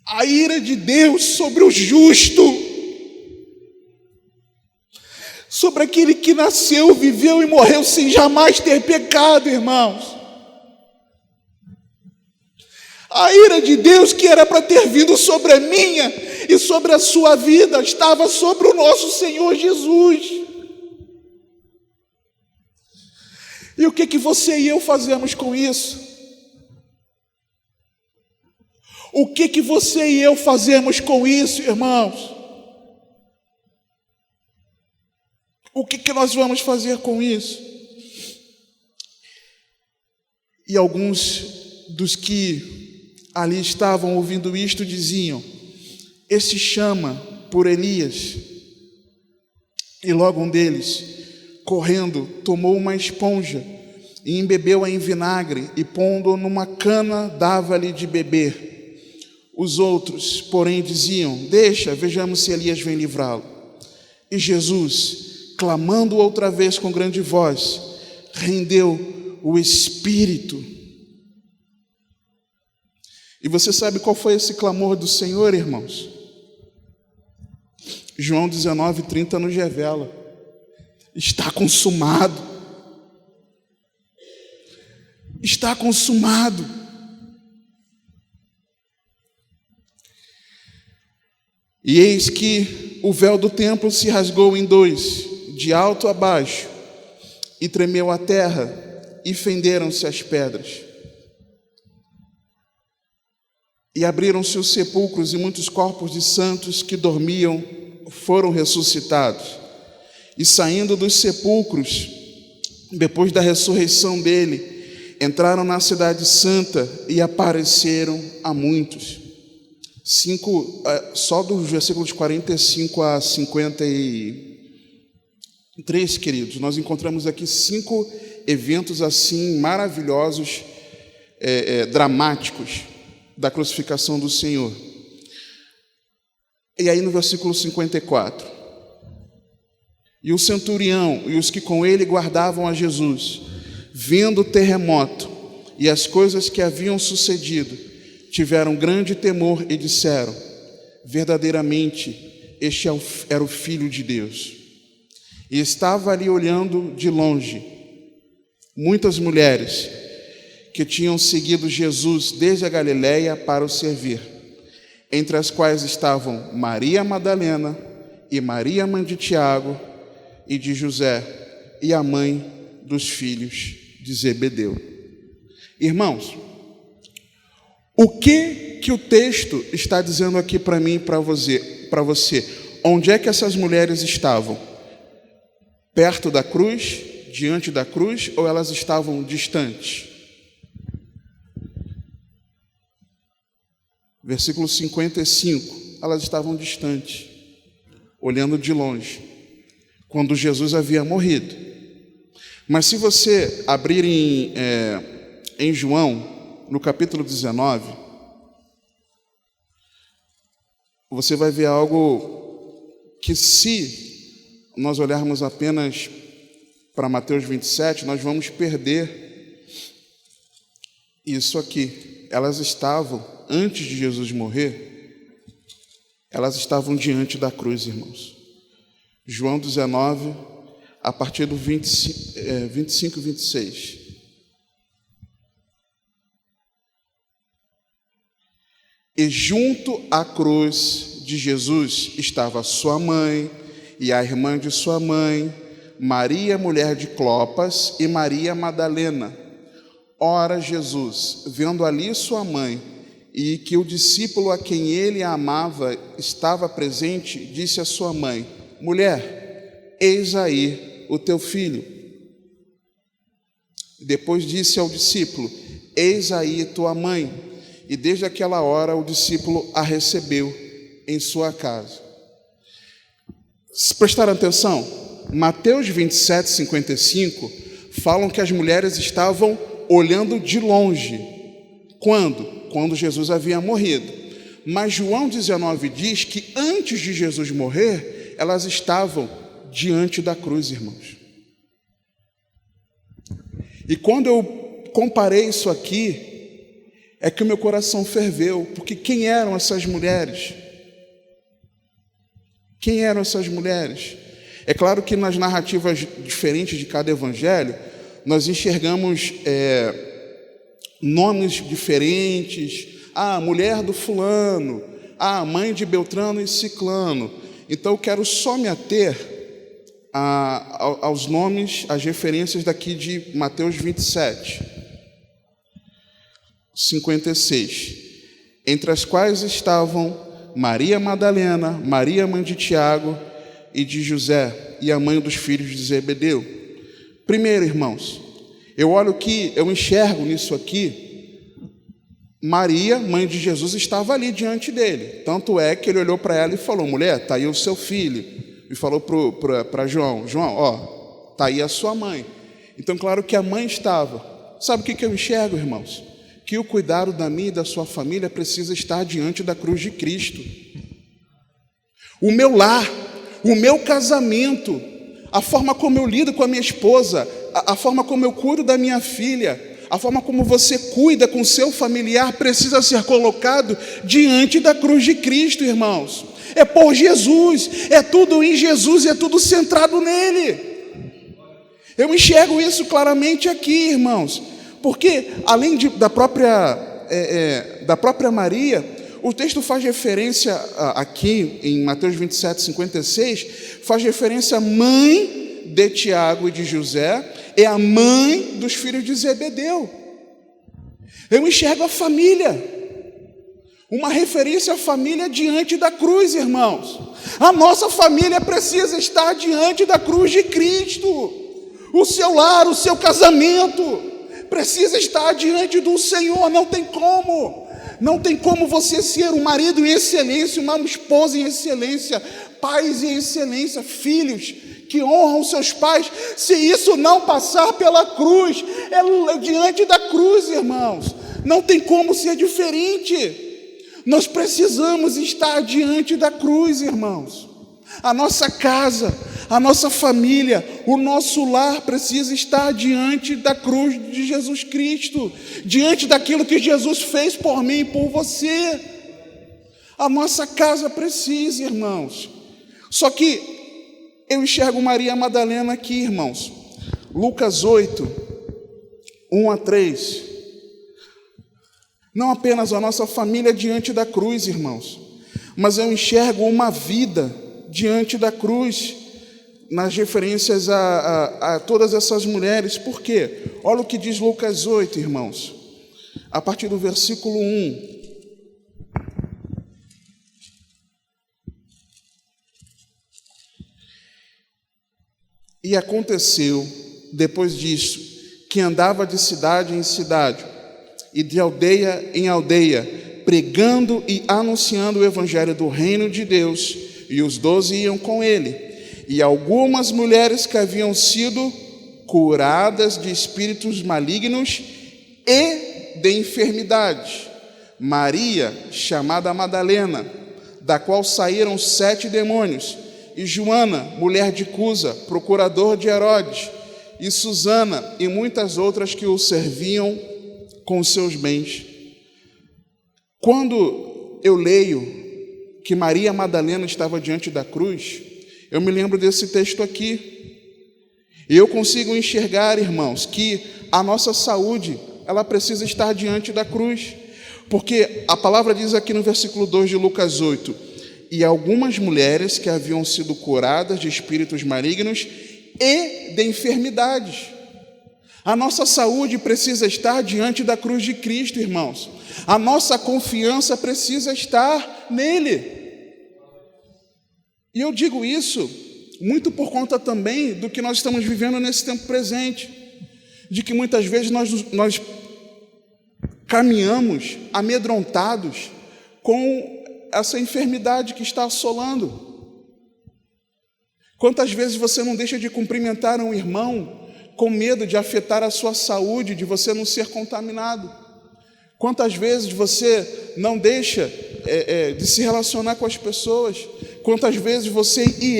a ira de Deus sobre o justo, sobre aquele que nasceu, viveu e morreu sem jamais ter pecado, irmãos. A ira de Deus que era para ter vindo sobre a minha e sobre a sua vida, estava sobre o nosso Senhor Jesus. E o que você e eu fazemos com isso? O que você e eu fazemos com isso, irmãos? O que nós vamos fazer com isso? E alguns dos que ali estavam ouvindo isto diziam: esse chama por Elias. E logo um deles, correndo, tomou uma esponja e embebeu-a em vinagre e pondo-a numa cana, dava-lhe de beber. Os outros, porém, diziam: deixa, vejamos se Elias vem livrá-lo. E Jesus, clamando outra vez com grande voz, rendeu o espírito. E você sabe qual foi esse clamor do Senhor, irmãos? João 19:30 nos revela: está consumado. Está consumado. E eis que o véu do templo se rasgou em dois, de alto a baixo, e tremeu a terra, e fenderam-se as pedras. E abriram-se os sepulcros, e muitos corpos de santos que dormiam foram ressuscitados. E saindo dos sepulcros, depois da ressurreição dele, entraram na cidade santa e apareceram a muitos. Só dos versículos 45 a 53, queridos, nós encontramos aqui 5 eventos assim maravilhosos, dramáticos, da crucificação do Senhor. E aí no versículo 54: e o centurião e os que com ele guardavam a Jesus, vendo o terremoto e as coisas que haviam sucedido, tiveram grande temor e disseram: verdadeiramente este era o Filho de Deus. E estava ali olhando de longe muitas mulheres que tinham seguido Jesus desde a Galileia para o servir, entre as quais estavam Maria Madalena e Maria, mãe de Tiago e de José, e a mãe dos filhos de Zebedeu. Irmãos, o que o texto está dizendo aqui para mim e para você? Onde é que essas mulheres estavam? Perto da cruz, diante da cruz, ou elas estavam distantes? Versículo 55, elas estavam distantes. olhando de longe, quando Jesus havia morrido. Mas se você abrir em João, no capítulo 19, você vai ver algo que, se nós olharmos apenas para Mateus 27, nós vamos perder isso aqui. Elas estavam, antes de Jesus morrer, elas estavam diante da cruz, irmãos. João 19, a partir do 25 e 26. E junto à cruz de Jesus estava sua mãe e a irmã de sua mãe, Maria, mulher de Clopas, e Maria Madalena. Ora, Jesus, vendo ali sua mãe e que o discípulo a quem ele amava estava presente, disse à sua mãe: mulher, eis aí o teu filho. Depois disse ao discípulo: eis aí tua mãe. E desde aquela hora o discípulo a recebeu em sua casa. Se prestaram atenção, Mateus 27, 55, falam que as mulheres estavam olhando de longe. Quando? Quando Jesus havia morrido. Mas João 19 diz que antes de Jesus morrer, elas estavam diante da cruz, irmãos. E quando eu comparei isso aqui, é que o meu coração ferveu, porque quem eram essas mulheres? Quem eram essas mulheres? É claro que nas narrativas diferentes de cada evangelho, nós enxergamos nomes diferentes. Ah, mulher do fulano. Ah, mãe de Beltrano e Ciclano. Então eu quero só me ater aos nomes, às referências daqui de Mateus 27. 56, entre as quais estavam Maria Madalena, Maria, mãe de Tiago e de José, e a mãe dos filhos de Zebedeu. Primeiro, irmãos, eu enxergo nisso aqui, Maria, mãe de Jesus, estava ali diante dele. Tanto é que ele olhou para ela e falou: mulher, está aí o seu filho. E falou para João: ó, está aí a sua mãe. Então, claro que a mãe estava. Sabe o que eu enxergo, irmãos? Que o cuidado da minha e da sua família precisa estar diante da cruz de Cristo. O meu lar, o meu casamento, a forma como eu lido com a minha esposa, a forma como eu cuido da minha filha, a forma como você cuida com o seu familiar precisa ser colocado diante da cruz de Cristo, irmãos. É por Jesus, é tudo em Jesus, é tudo centrado nele. Eu enxergo isso claramente aqui, irmãos. Porque, além da própria Maria, o texto faz referência aqui, em Mateus 27, 56, faz referência à mãe de Tiago e de José, é a mãe dos filhos de Zebedeu. Eu enxergo a família, uma referência à família diante da cruz, irmãos. A nossa família precisa estar diante da cruz de Cristo. O seu lar, o seu casamento precisa estar diante do Senhor. Não tem como você ser um marido em excelência, uma esposa em excelência, pais em excelência, filhos que honram seus pais, se isso não passar pela cruz. É diante da cruz, irmãos. Não tem como ser diferente. Nós precisamos estar diante da cruz, irmãos. A nossa casa, a nossa família, o nosso lar precisa estar diante da cruz de Jesus Cristo, diante daquilo que Jesus fez por mim e por você. A nossa casa precisa, irmãos. Só que eu enxergo Maria Madalena aqui, irmãos. Lucas 8, 1 a 3. Não apenas a nossa família diante da cruz, irmãos, mas eu enxergo uma vida diante da cruz, nas referências a todas essas mulheres. Por quê? Olha o que diz Lucas 8, irmãos, a partir do versículo 1. E aconteceu, depois disso, que andava de cidade em cidade, e de aldeia em aldeia, pregando e anunciando o evangelho do reino de Deus, e os 12 iam com ele. E algumas mulheres que haviam sido curadas de espíritos malignos e de enfermidades. Maria, chamada Madalena, da qual saíram 7 demônios, e Joana, mulher de Cusa, procurador de Herodes, e Susana, e muitas outras que o serviam com os seus bens. Quando eu leio que Maria Madalena estava diante da cruz, eu me lembro desse texto aqui. E eu consigo enxergar, irmãos, que a nossa saúde, ela precisa estar diante da cruz. Porque a palavra diz aqui no versículo 2 de Lucas 8, e algumas mulheres que haviam sido curadas de espíritos malignos e de enfermidades. A nossa saúde precisa estar diante da cruz de Cristo, irmãos. A nossa confiança precisa estar nele. E eu digo isso muito por conta também do que nós estamos vivendo nesse tempo presente, de que muitas vezes nós caminhamos amedrontados com essa enfermidade que está assolando. Quantas vezes você não deixa de cumprimentar um irmão com medo de afetar a sua saúde, de você não ser contaminado? Quantas vezes você não deixa de se relacionar com as pessoas? Quantas vezes você e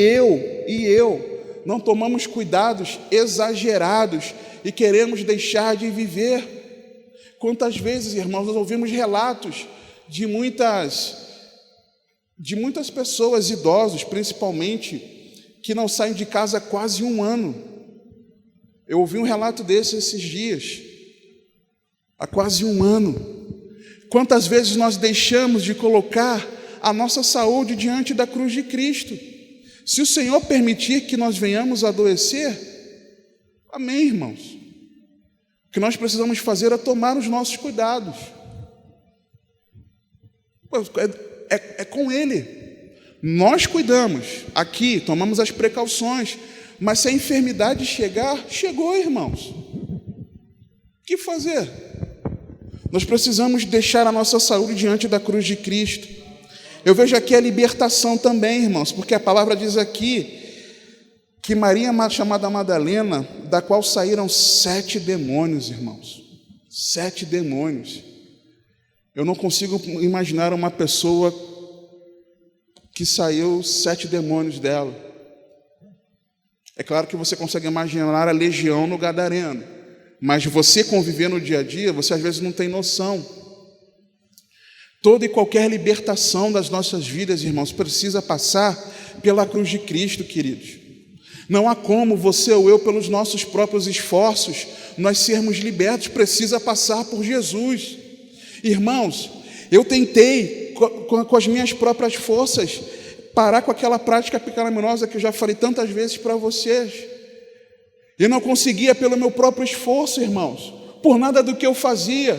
eu não tomamos cuidados exagerados e queremos deixar de viver? Quantas vezes, irmãos, nós ouvimos relatos de muitas pessoas, idosos principalmente, que não saem de casa há quase um ano. Eu ouvi um relato desse esses dias, há quase um ano. Quantas vezes nós deixamos de colocar a nossa saúde diante da cruz de Cristo? Se o Senhor permitir que nós venhamos a adoecer, amém, irmãos. O que nós precisamos fazer é tomar os nossos cuidados. É com Ele. Nós cuidamos aqui, tomamos as precauções, mas se a enfermidade chegar, chegou, irmãos. O que fazer? Nós precisamos deixar a nossa saúde diante da cruz de Cristo. Eu vejo aqui a libertação também, irmãos, porque a palavra diz aqui que Maria, chamada Madalena, da qual saíram 7 demônios, irmãos. 7 demônios. Eu não consigo imaginar uma pessoa que saiu 7 demônios dela. É claro que você consegue imaginar a legião no Gadareno, mas você conviver no dia a dia, você às vezes não tem noção. Toda e qualquer libertação das nossas vidas, irmãos, precisa passar pela cruz de Cristo, queridos. Não há como você ou eu, pelos nossos próprios esforços, nós sermos libertos, precisa passar por Jesus. Irmãos, eu tentei, com as minhas próprias forças, parar com aquela prática pecaminosa que eu já falei tantas vezes para vocês. Eu não conseguia pelo meu próprio esforço, irmãos, por nada do que eu fazia.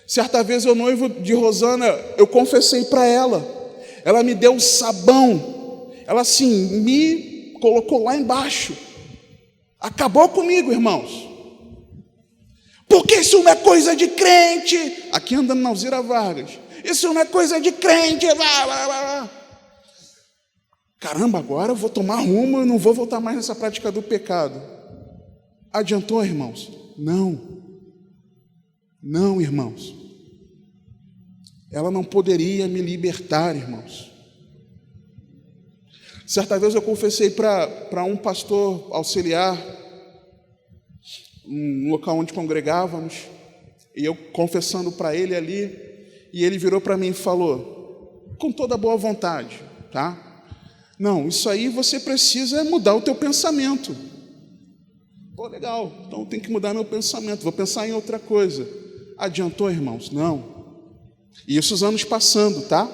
Certa vez, eu noivo de Rosana, eu confessei para ela. Ela me deu um sabão. Ela assim, me colocou lá embaixo. Acabou comigo, irmãos. Porque isso não é coisa de crente. Aqui andando na Alzira Vargas. Isso não é coisa de crente. Caramba, agora eu vou tomar rumo, eu não vou voltar mais nessa prática do pecado. Adiantou, irmãos? Não. Não, irmãos. Ela não poderia me libertar, irmãos. Certa vez eu confessei para um pastor auxiliar, um local onde congregávamos, e eu confessando para ele ali, e ele virou para mim e falou, com toda boa vontade, tá? Não, isso aí você precisa mudar o teu pensamento. Pô, legal, então tem que mudar meu pensamento, vou pensar em outra coisa. Adiantou, irmãos? Não. E isso os anos passando, tá?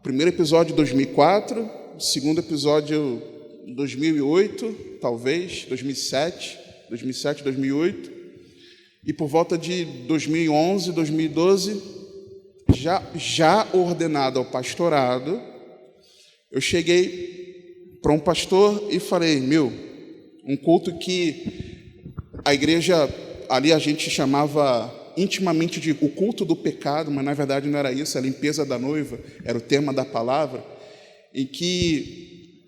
Primeiro episódio 2004, segundo episódio 2008, talvez, 2007, 2008, e por volta de 2011, 2012, já ordenado ao pastorado, eu cheguei para um pastor e falei, um culto que a igreja, ali a gente chamava intimamente de o culto do pecado, mas na verdade não era isso, a limpeza da noiva, era o tema da palavra. em que,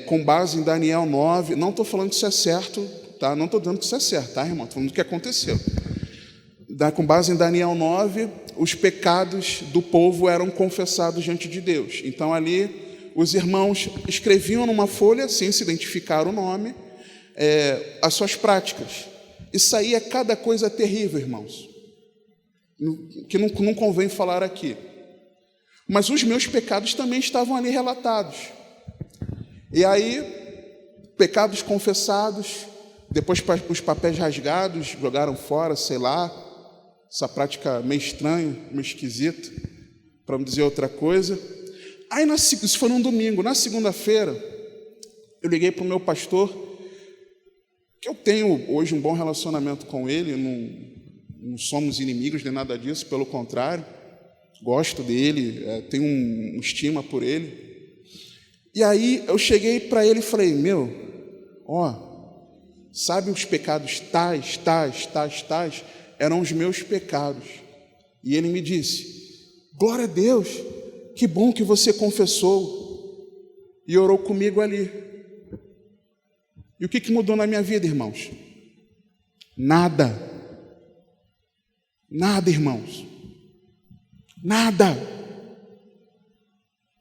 com base em Daniel 9, não estou falando que isso é certo, tá? Não estou dizendo que isso é certo, tá, irmão? Estou falando do que aconteceu. Com base em Daniel 9, os pecados do povo eram confessados diante de Deus. Então, ali, os irmãos escreviam numa folha, sem se identificar o nome, as suas práticas. Isso aí é cada coisa terrível, irmãos, que não convém falar aqui. Mas os meus pecados também estavam ali relatados. E aí, pecados confessados, depois os papéis rasgados, jogaram fora, sei lá, essa prática meio estranha, meio esquisita, para não dizer outra coisa. Aí, isso foi num domingo. Na segunda-feira, eu liguei para o meu pastor, que eu tenho hoje um bom relacionamento com ele, não somos inimigos nem nada disso, pelo contrário, gosto dele, tenho uma estima por ele. E aí, eu cheguei para ele e falei, sabe os pecados tais, eram os meus pecados. E ele me disse, glória a Deus, que bom que você confessou. E orou comigo ali. E o que mudou na minha vida, irmãos? Nada. Nada, irmãos. Nada.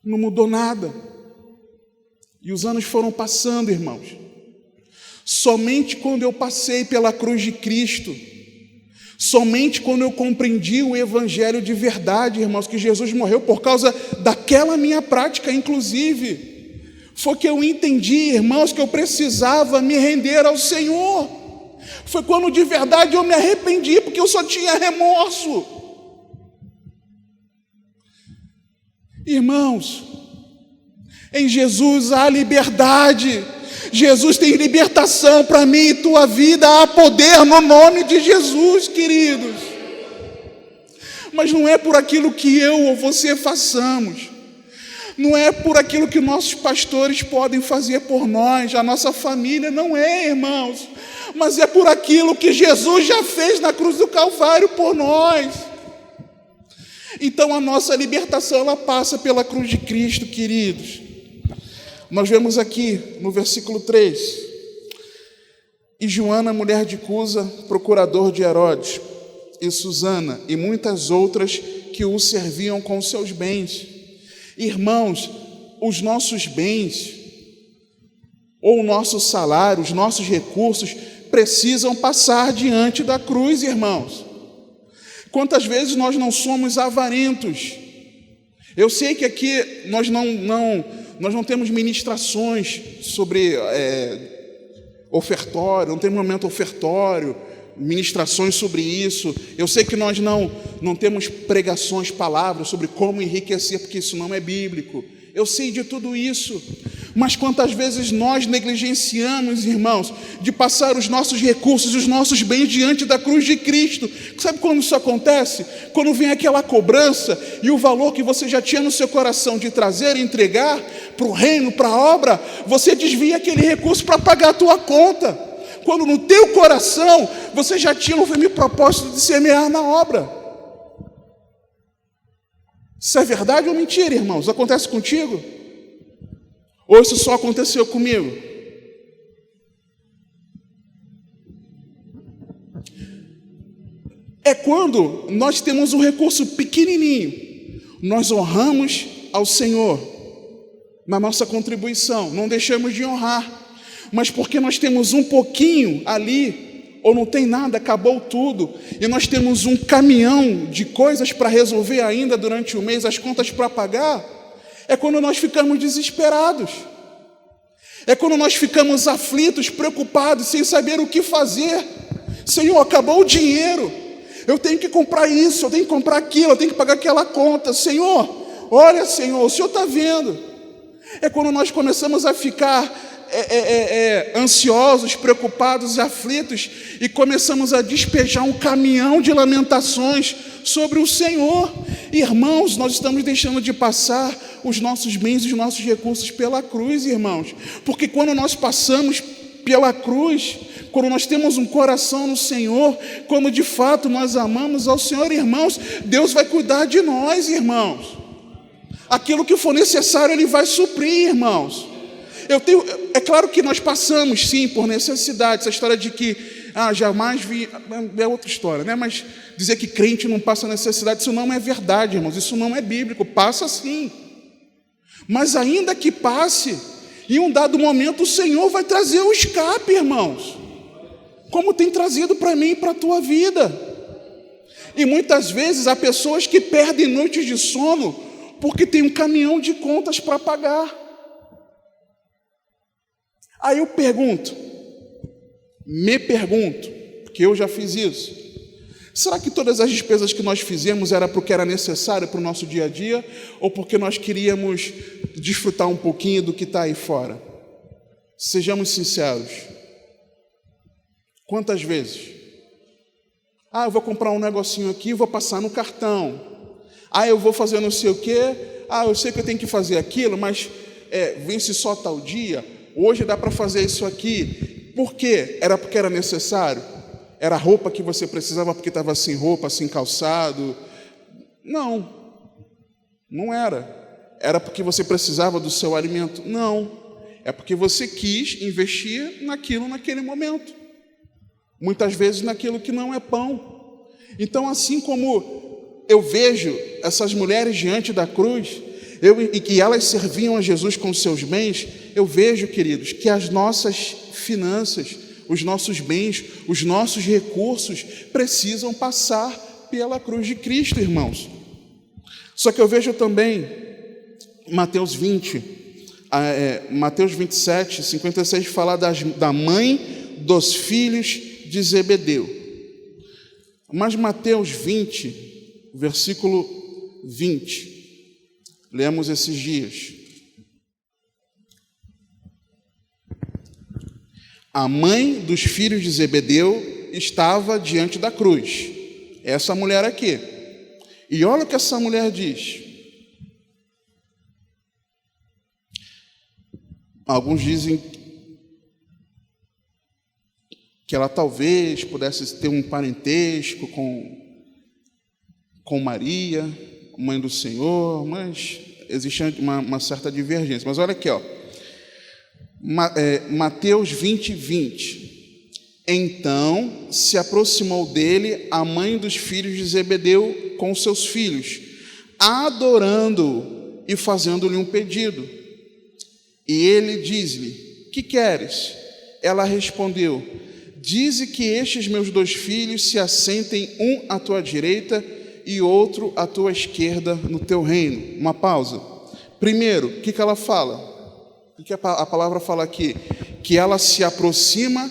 Não mudou nada. E os anos foram passando, irmãos. Somente quando eu passei pela cruz de Cristo, somente quando eu compreendi o evangelho de verdade, irmãos, que Jesus morreu por causa daquela minha prática, inclusive, foi que eu entendi, irmãos, que eu precisava me render ao Senhor. Foi quando de verdade eu me arrependi, porque eu só tinha remorso. Irmãos, em Jesus há liberdade. Jesus tem libertação para mim e tua vida, há poder no nome de Jesus, queridos. Mas não é por aquilo que eu ou você façamos, não é por aquilo que nossos pastores podem fazer por nós, a nossa família, não é, irmãos, mas é por aquilo que Jesus já fez na cruz do Calvário por nós. Então a nossa libertação, ela passa pela cruz de Cristo, queridos. Nós vemos aqui no versículo 3, e Joana, mulher de Cusa, procurador de Herodes, e Susana, e muitas outras que o serviam com seus bens. Irmãos, os nossos bens, ou o nosso salário, os nossos recursos, precisam passar diante da cruz, irmãos. Quantas vezes nós não somos avarentos? Eu sei que aqui nós não temos ministrações sobre ofertório, não temos momento ofertório, ministrações sobre isso. Eu sei que nós não temos pregações, palavras sobre como enriquecer, porque isso não é bíblico. Eu sei de tudo isso, mas quantas vezes nós negligenciamos, irmãos, de passar os nossos recursos, os nossos bens diante da cruz de Cristo. Sabe quando isso acontece? Quando vem aquela cobrança e o valor que você já tinha no seu coração de trazer e entregar para o reino, para a obra, você desvia aquele recurso para pagar a tua conta, quando no teu coração você já tinha o firme propósito de semear na obra. Isso é verdade ou mentira, irmãos? Acontece contigo? Ou isso só aconteceu comigo? É quando nós temos um recurso pequenininho, nós honramos ao Senhor na nossa contribuição, não deixamos de honrar, mas porque nós temos um pouquinho ali, ou não tem nada, acabou tudo, e nós temos um caminhão de coisas para resolver ainda durante o mês, as contas para pagar, é quando nós ficamos desesperados, é quando nós ficamos aflitos, preocupados, sem saber o que fazer. Senhor, acabou o dinheiro, eu tenho que comprar isso, eu tenho que comprar aquilo, eu tenho que pagar aquela conta. Senhor, olha, Senhor, o Senhor está vendo. É quando nós começamos a ficar ansiosos, preocupados, aflitos, e começamos a despejar um caminhão de lamentações sobre o Senhor. Irmãos, nós estamos deixando de passar os nossos bens e os nossos recursos pela cruz, irmãos, porque quando nós passamos pela cruz, quando nós temos um coração no Senhor, quando de fato nós amamos ao Senhor, irmãos, Deus vai cuidar de nós, irmãos. Aquilo que for necessário, Ele vai suprir, irmãos. É claro que nós passamos, sim, por necessidade. Essa história de que jamais vi, é outra história, né? Mas dizer que crente não passa necessidade, isso não é verdade, irmãos. Isso não é bíblico. Passa sim. Mas ainda que passe, em um dado momento o Senhor vai trazer o escape, irmãos, como tem trazido para mim e para a tua vida. E muitas vezes há pessoas que perdem noites de sono porque tem um caminhão de contas para pagar. Aí eu me pergunto, porque eu já fiz isso, será que todas as despesas que nós fizemos era porque era necessário para o nosso dia a dia, ou porque nós queríamos desfrutar um pouquinho do que está aí fora? Sejamos sinceros. Quantas vezes? Eu vou comprar um negocinho aqui, vou passar no cartão. Eu vou fazer não sei o quê. Eu sei que eu tenho que fazer aquilo, mas vence só tal dia. Hoje dá para fazer isso aqui. Por quê? Era porque era necessário? Era a roupa que você precisava porque estava sem roupa, sem calçado? Não, não era. Era porque você precisava do seu alimento? Não. É porque você quis investir naquilo naquele momento. Muitas vezes naquilo que não é pão. Então, assim como eu vejo essas mulheres diante da cruz, e que elas serviam a Jesus com os seus bens, eu vejo, queridos, que as nossas finanças, os nossos bens, os nossos recursos precisam passar pela cruz de Cristo, irmãos. Só que eu vejo também Mateus 27, 56, falar da mãe dos filhos de Zebedeu. Mas Mateus 20, versículo 20, lemos esses dias. A mãe dos filhos de Zebedeu estava diante da cruz. Essa mulher aqui. E olha o que essa mulher diz. Alguns dizem que ela talvez pudesse ter um parentesco com Maria, mãe do Senhor, mas existe uma certa divergência. Mas olha aqui, Mateus 20, 20. Então se aproximou dele a mãe dos filhos de Zebedeu com seus filhos, adorando-o e fazendo-lhe um pedido. E ele diz-lhe: que queres? Ela respondeu: dize que estes meus 2 filhos se assentem, um à tua direita e outro à tua esquerda no teu reino. Uma pausa. Primeiro, o que ela fala? O que a palavra fala aqui? Que ela se aproxima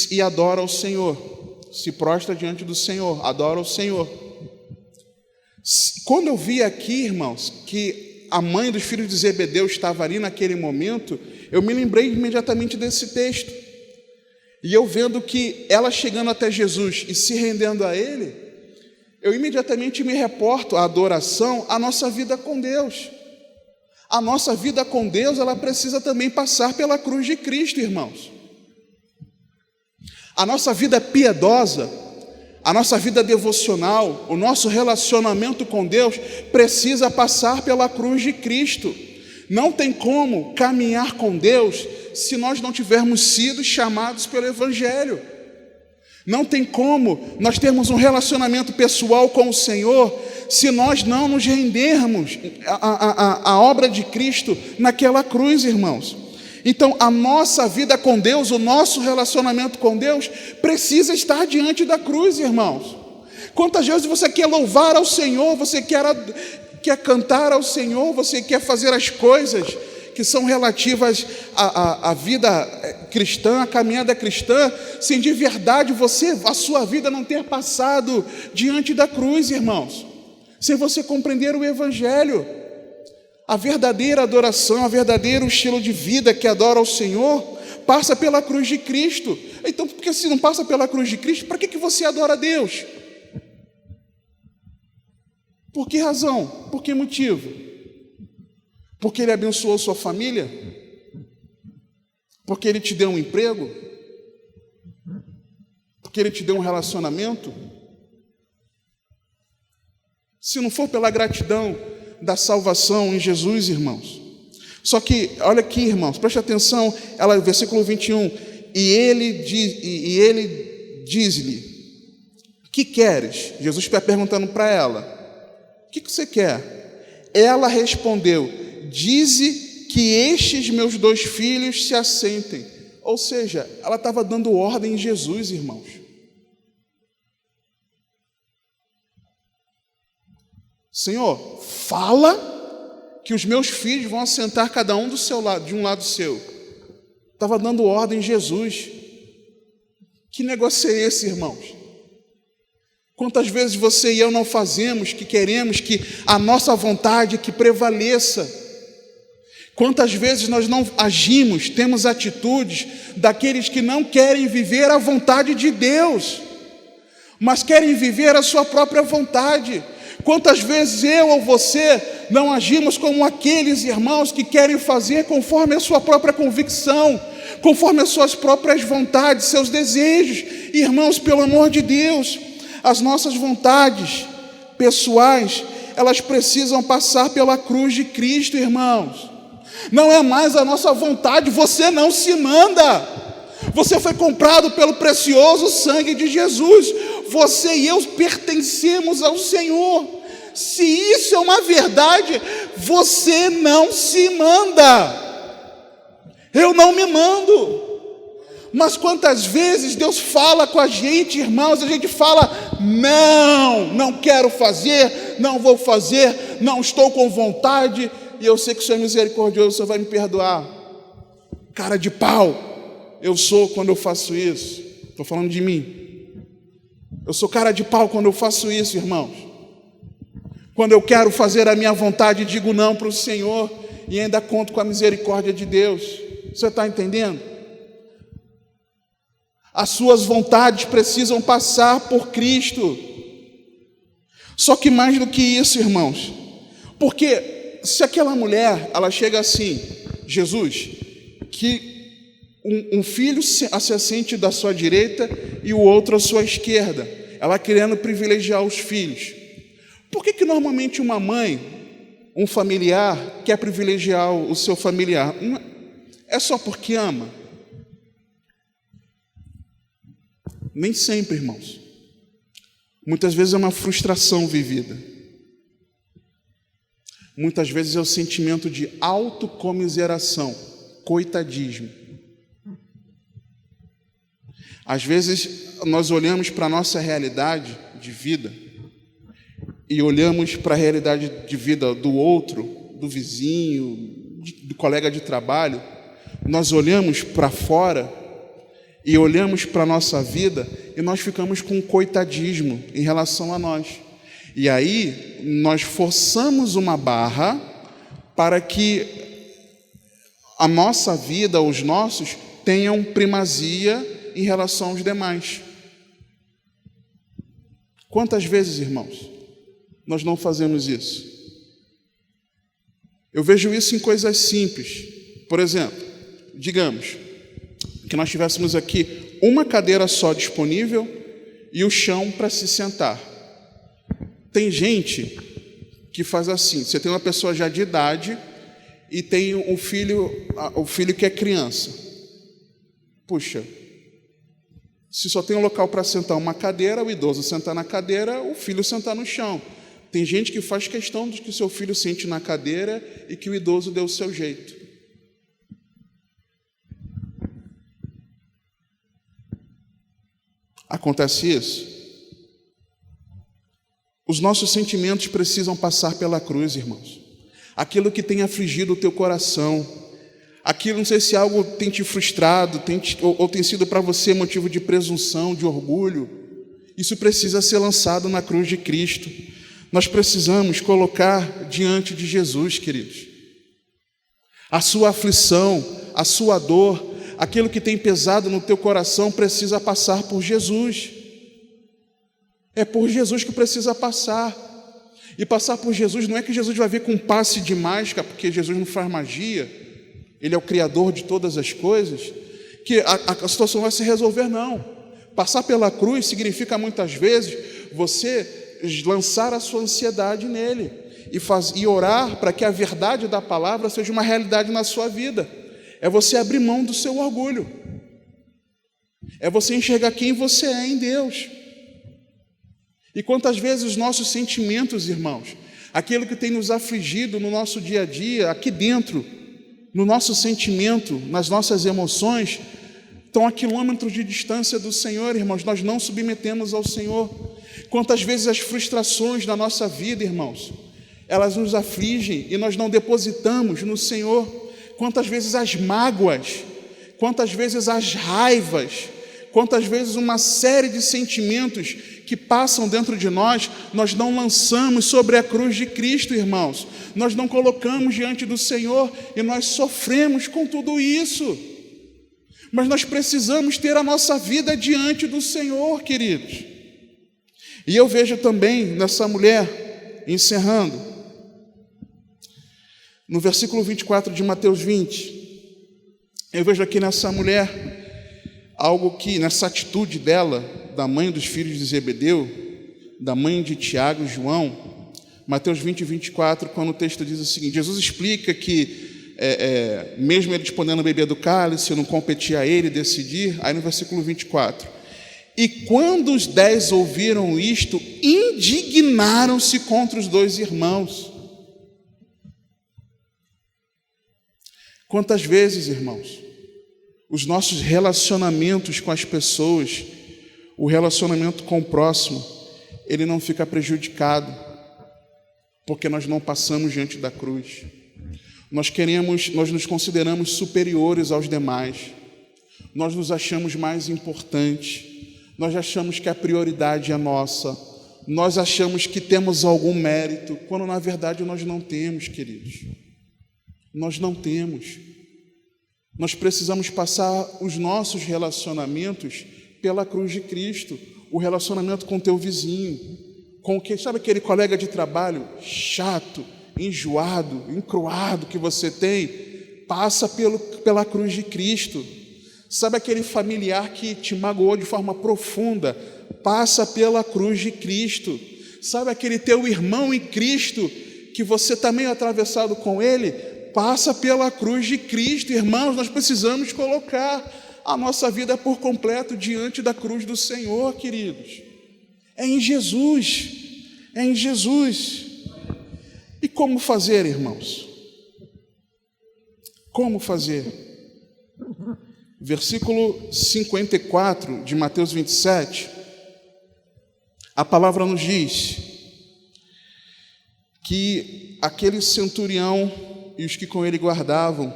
e adora ao Senhor, se prostra diante do Senhor, adora ao Senhor. Quando eu vi aqui, irmãos, que a mãe dos filhos de Zebedeu estava ali naquele momento, eu me lembrei imediatamente desse texto. E eu vendo que ela chegando até Jesus e se rendendo a Ele, eu imediatamente me reporto à adoração, à nossa vida com Deus. A nossa vida com Deus, ela precisa também passar pela cruz de Cristo, irmãos. A nossa vida piedosa, a nossa vida devocional, o nosso relacionamento com Deus precisa passar pela cruz de Cristo. Não tem como caminhar com Deus se nós não tivermos sido chamados pelo Evangelho. Não tem como nós termos um relacionamento pessoal com o Senhor se nós não nos rendermos à obra de Cristo naquela cruz, irmãos. Então, a nossa vida com Deus, o nosso relacionamento com Deus precisa estar diante da cruz, irmãos. Quantas vezes você quer louvar ao Senhor, você quer cantar ao Senhor, você quer fazer as coisas que são relativas à vida cristã, à caminhada cristã, sem de verdade a sua vida não ter passado diante da cruz, irmãos, sem você compreender o Evangelho. A verdadeira adoração, o verdadeiro estilo de vida que adora ao Senhor, passa pela cruz de Cristo. Então, porque se não passa pela cruz de Cristo, para que você adora a Deus? Por que razão? Por que motivo? Porque Ele abençoou sua família? Porque Ele te deu um emprego? Porque Ele te deu um relacionamento? Se não for pela gratidão, da salvação em Jesus, irmãos. Só que, olha aqui, irmãos, preste atenção, versículo 21, e ele diz-lhe: que queres? Jesus está perguntando para ela: o que você quer? Ela respondeu: dize que estes meus 2 filhos se assentem. Ou seja, ela estava dando ordem em Jesus, irmãos. Senhor, fala que os meus filhos vão assentar cada um do seu lado, de um lado seu. Estava dando ordem em Jesus. Que negócio é esse, irmãos? Quantas vezes você e eu não fazemos, que queremos que a nossa vontade que prevaleça? Quantas vezes nós não agimos, temos atitudes daqueles que não querem viver a vontade de Deus, mas querem viver a sua própria vontade? Quantas vezes eu ou você não agimos como aqueles irmãos que querem fazer conforme a sua própria convicção, conforme as suas próprias vontades, seus desejos? Irmãos, pelo amor de Deus, as nossas vontades pessoais, elas precisam passar pela cruz de Cristo, irmãos. Não é mais a nossa vontade, você não se manda. Você foi comprado pelo precioso sangue de Jesus. Você e eu pertencemos ao Senhor. Se isso é uma verdade, você não se manda. Eu não me mando. Mas quantas vezes Deus fala com a gente, irmãos, a gente fala: não quero fazer, não vou fazer, não estou com vontade, e eu sei que o Senhor é misericordioso, o Senhor vai me perdoar. Cara de pau eu sou quando eu faço isso. Estou falando de mim. Eu sou cara de pau quando eu faço isso, irmãos. Quando eu quero fazer a minha vontade, digo não para o Senhor e ainda conto com a misericórdia de Deus. Você está entendendo? As suas vontades precisam passar por Cristo. Só que mais do que isso, irmãos, porque se aquela mulher, ela chega assim: Jesus, que um filho se assente da sua direita e o outro à sua esquerda, ela querendo privilegiar os filhos. Por que normalmente uma mãe, um familiar, quer privilegiar o seu familiar? É só porque ama? Nem sempre, irmãos. Muitas vezes é uma frustração vivida. Muitas vezes é o sentimento de autocomiseração, coitadismo. Às vezes nós olhamos para a nossa realidade de vida e olhamos para a realidade de vida do outro, do vizinho, do colega de trabalho. Nós olhamos para fora e olhamos para a nossa vida e nós ficamos com um coitadismo em relação a nós. E aí nós forçamos uma barra para que a nossa vida, os nossos, tenham primazia em relação aos demais. Quantas vezes, irmãos, nós não fazemos isso? Eu vejo isso em coisas simples. Por exemplo, digamos que nós tivéssemos aqui uma cadeira só disponível e o chão para se sentar. Tem gente que faz assim: você tem uma pessoa já de idade e tem o filho que é criança. Puxa, se só tem um local para sentar uma cadeira, o idoso sentar na cadeira, o filho sentar no chão. Tem gente que faz questão de que o seu filho sente na cadeira e que o idoso dê o seu jeito. Acontece isso? Os nossos sentimentos precisam passar pela cruz, irmãos. Aquilo que tem afligido o teu coração, aquilo, não sei se algo tem te frustrado, ou tem sido para você motivo de presunção, de orgulho, isso precisa ser lançado na cruz de Cristo. Nós precisamos colocar diante de Jesus, queridos. A sua aflição, a sua dor, aquilo que tem pesado no teu coração precisa passar por Jesus. É por Jesus que precisa passar. E passar por Jesus não é que Jesus vai vir com um passe de mágica, porque Jesus não faz magia, Ele é o Criador de todas as coisas, que a situação vai se resolver, não. Passar pela cruz significa muitas vezes você lançar a sua ansiedade nele e orar para que a verdade da palavra seja uma realidade na sua vida. É você abrir mão do seu orgulho. É você enxergar quem você é em Deus. E quantas vezes os nossos sentimentos, irmãos, aquilo que tem nos afligido no nosso dia a dia, aqui dentro, no nosso sentimento, nas nossas emoções, estão a quilômetros de distância do Senhor, irmãos, nós não submetemos ao Senhor. Quantas vezes as frustrações da nossa vida, irmãos, elas nos afligem e nós não depositamos no Senhor. Quantas vezes as mágoas, quantas vezes as raivas, quantas vezes uma série de sentimentos que passam dentro de nós não lançamos sobre a cruz de Cristo, irmãos. Nós não colocamos diante do Senhor e nós sofremos com tudo isso. Mas nós precisamos ter a nossa vida diante do Senhor, queridos. E eu vejo também nessa mulher, encerrando, no versículo 24 de Mateus 20, eu vejo aqui nessa mulher algo que, nessa atitude dela, da mãe dos filhos de Zebedeu, da mãe de Tiago e João, Mateus 20, 24, quando o texto diz o seguinte: Jesus explica que mesmo eles podendo beber do cálice, não competia a ele decidir. Aí no versículo 24, e quando os 10 ouviram isto, indignaram-se contra os 2 irmãos. Quantas vezes, irmãos, os nossos relacionamentos com as pessoas, o relacionamento com o próximo, ele não fica prejudicado, porque nós não passamos diante da cruz. Nós nos consideramos superiores aos demais, nós nos achamos mais importantes, nós achamos que a prioridade é nossa, nós achamos que temos algum mérito, quando na verdade nós não temos, queridos. Nós não temos. Nós precisamos passar os nossos relacionamentos pela cruz de Cristo. O relacionamento com teu vizinho, com quem, sabe aquele colega de trabalho chato, enjoado, encruado que você tem, passa pela cruz de Cristo. Sabe aquele familiar que te magoou de forma profunda, passa pela cruz de Cristo. Sabe aquele teu irmão em Cristo, que você está meio atravessado com ele, passa pela cruz de Cristo. Irmãos, nós precisamos colocar a nossa vida por completo diante da cruz do Senhor, queridos. É em Jesus, é em Jesus. E como fazer, irmãos? Como fazer? Versículo 54 de Mateus 27, a palavra nos diz que aquele centurião e os que com ele guardavam,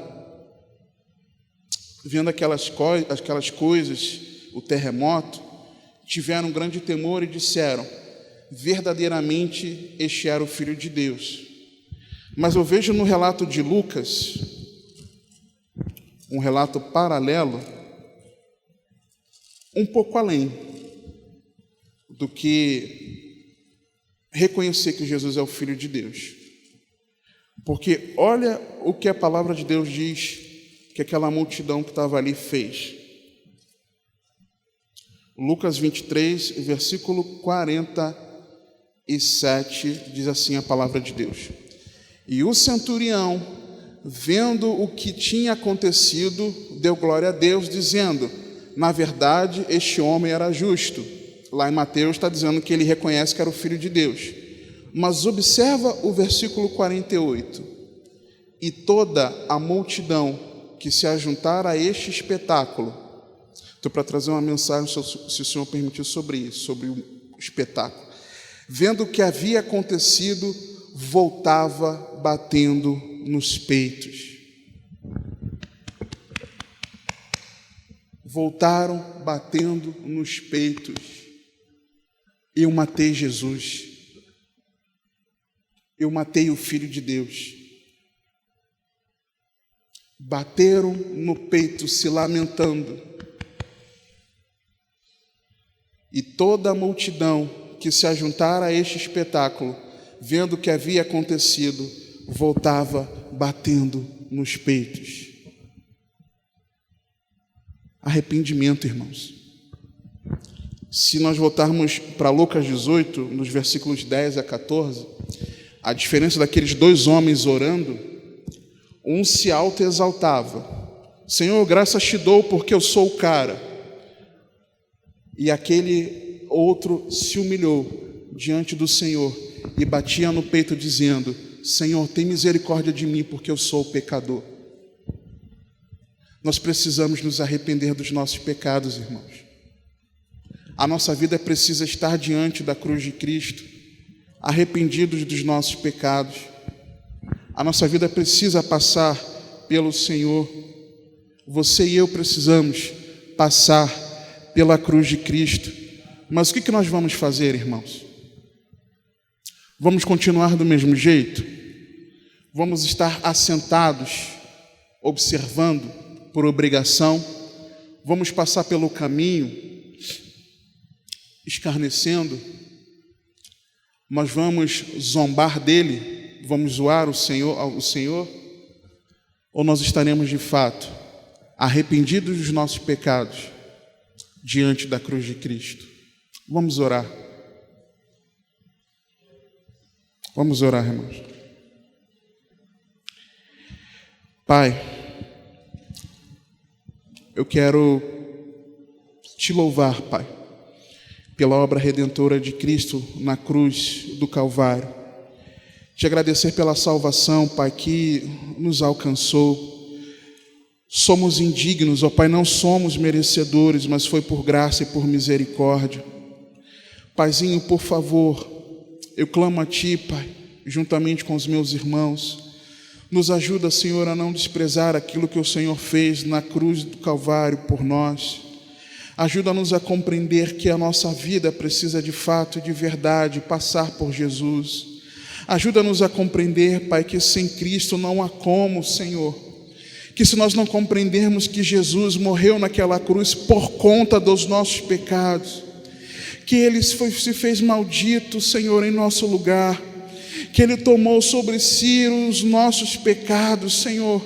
vendo aquelas coisas, o terremoto, tiveram um grande temor e disseram: verdadeiramente este era o Filho de Deus. Mas eu vejo no relato de Lucas, um relato paralelo, um pouco além do que reconhecer que Jesus é o Filho de Deus. Porque olha o que a palavra de Deus diz que aquela multidão que estava ali fez. Lucas 23, versículo 47, diz assim a palavra de Deus: e o centurião, vendo o que tinha acontecido, deu glória a Deus, dizendo: na verdade, este homem era justo. Lá em Mateus está dizendo que ele reconhece que era o Filho de Deus. Mas observa o versículo 48. E toda a multidão que se ajuntar a este espetáculo. Estou para trazer uma mensagem, se o Senhor permitir, sobre isso, sobre o espetáculo. Vendo o que havia acontecido, voltava batendo nos peitos. Voltaram batendo nos peitos. Eu matei Jesus. Eu matei o Filho de Deus. Bateram no peito, se lamentando. E toda a multidão que se ajuntara a este espetáculo, vendo o que havia acontecido, voltava batendo nos peitos. Arrependimento, irmãos. Se nós voltarmos para Lucas 18, nos versículos 10 a 14, A diferença daqueles dois homens orando, um se auto-exaltava: Senhor, graças te dou porque eu sou o cara. E aquele outro se humilhou diante do Senhor e batia no peito dizendo: Senhor, tem misericórdia de mim porque eu sou o pecador. Nós precisamos nos arrepender dos nossos pecados, irmãos. A nossa vida precisa estar diante da cruz de Cristo, arrependidos dos nossos pecados. A nossa vida precisa passar pelo Senhor. Você e eu precisamos passar pela cruz de Cristo. Mas o que nós vamos fazer, irmãos? Vamos continuar do mesmo jeito? Vamos estar assentados, observando por obrigação? Vamos passar pelo caminho, escarnecendo? Nós vamos zombar dele? Vamos zoar o Senhor? Ou nós estaremos de fato arrependidos dos nossos pecados diante da cruz de Cristo? Vamos orar. Vamos orar, irmãos. Pai, eu quero te louvar, Pai, pela obra redentora de Cristo na cruz do Calvário. Te agradecer pela salvação, Pai, que nos alcançou. Somos indignos, ó Pai, não somos merecedores, mas foi por graça e por misericórdia. Paizinho, por favor, eu clamo a Ti, Pai, juntamente com os meus irmãos. Nos ajuda, Senhor, a não desprezar aquilo que o Senhor fez na cruz do Calvário por nós. Ajuda-nos a compreender que a nossa vida precisa de fato e de verdade passar por Jesus. Ajuda-nos a compreender, Pai, que sem Cristo não há como, Senhor. Que se nós não compreendermos que Jesus morreu naquela cruz por conta dos nossos pecados, que Ele se fez maldito, Senhor, em nosso lugar, que Ele tomou sobre si os nossos pecados, Senhor,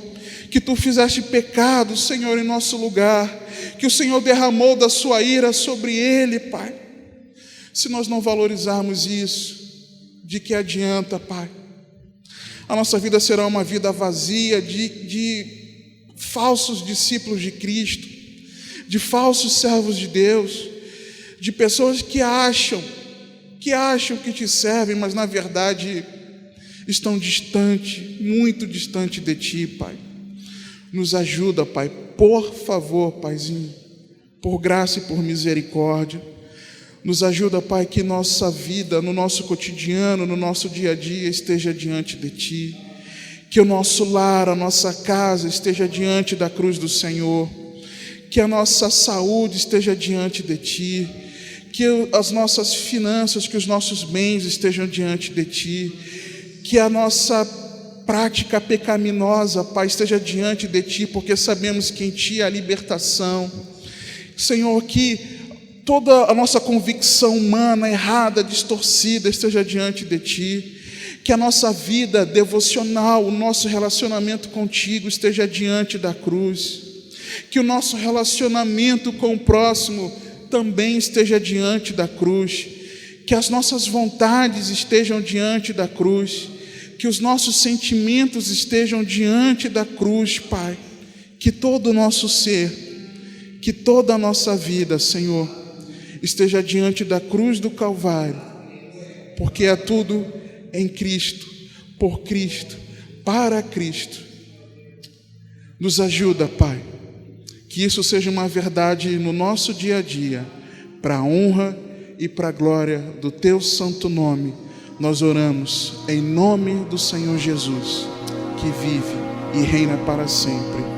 que Tu fizeste pecado, Senhor, em nosso lugar, que o Senhor derramou da Sua ira sobre Ele, Pai. Se nós não valorizarmos isso, de que adianta, Pai? A nossa vida será uma vida vazia de falsos discípulos de Cristo, de falsos servos de Deus, de pessoas que acham que te servem, mas na verdade estão distante, muito distante de Ti, Pai. Nos ajuda, Pai, por favor, Paizinho, por graça e por misericórdia. Nos ajuda, Pai, que nossa vida, no nosso cotidiano, no nosso dia a dia, esteja diante de Ti. Que o nosso lar, a nossa casa esteja diante da cruz do Senhor. Que a nossa saúde esteja diante de Ti. Que as nossas finanças, que os nossos bens estejam diante de Ti. Que a nossa prática pecaminosa, Pai, esteja diante de Ti, porque sabemos que em Ti há libertação. Senhor, que toda a nossa convicção humana, errada, distorcida, esteja diante de Ti. Que a nossa vida devocional, o nosso relacionamento contigo esteja diante da cruz. Que o nosso relacionamento com o próximo também esteja diante da cruz. Que as nossas vontades estejam diante da cruz. Que os nossos sentimentos estejam diante da cruz, Pai. Que todo o nosso ser, que toda a nossa vida, Senhor, esteja diante da cruz do Calvário. Porque é tudo em Cristo, por Cristo, para Cristo. Nos ajuda, Pai, que isso seja uma verdade no nosso dia a dia, para a honra e para a glória do Teu santo nome. Nós oramos em nome do Senhor Jesus, que vive e reina para sempre.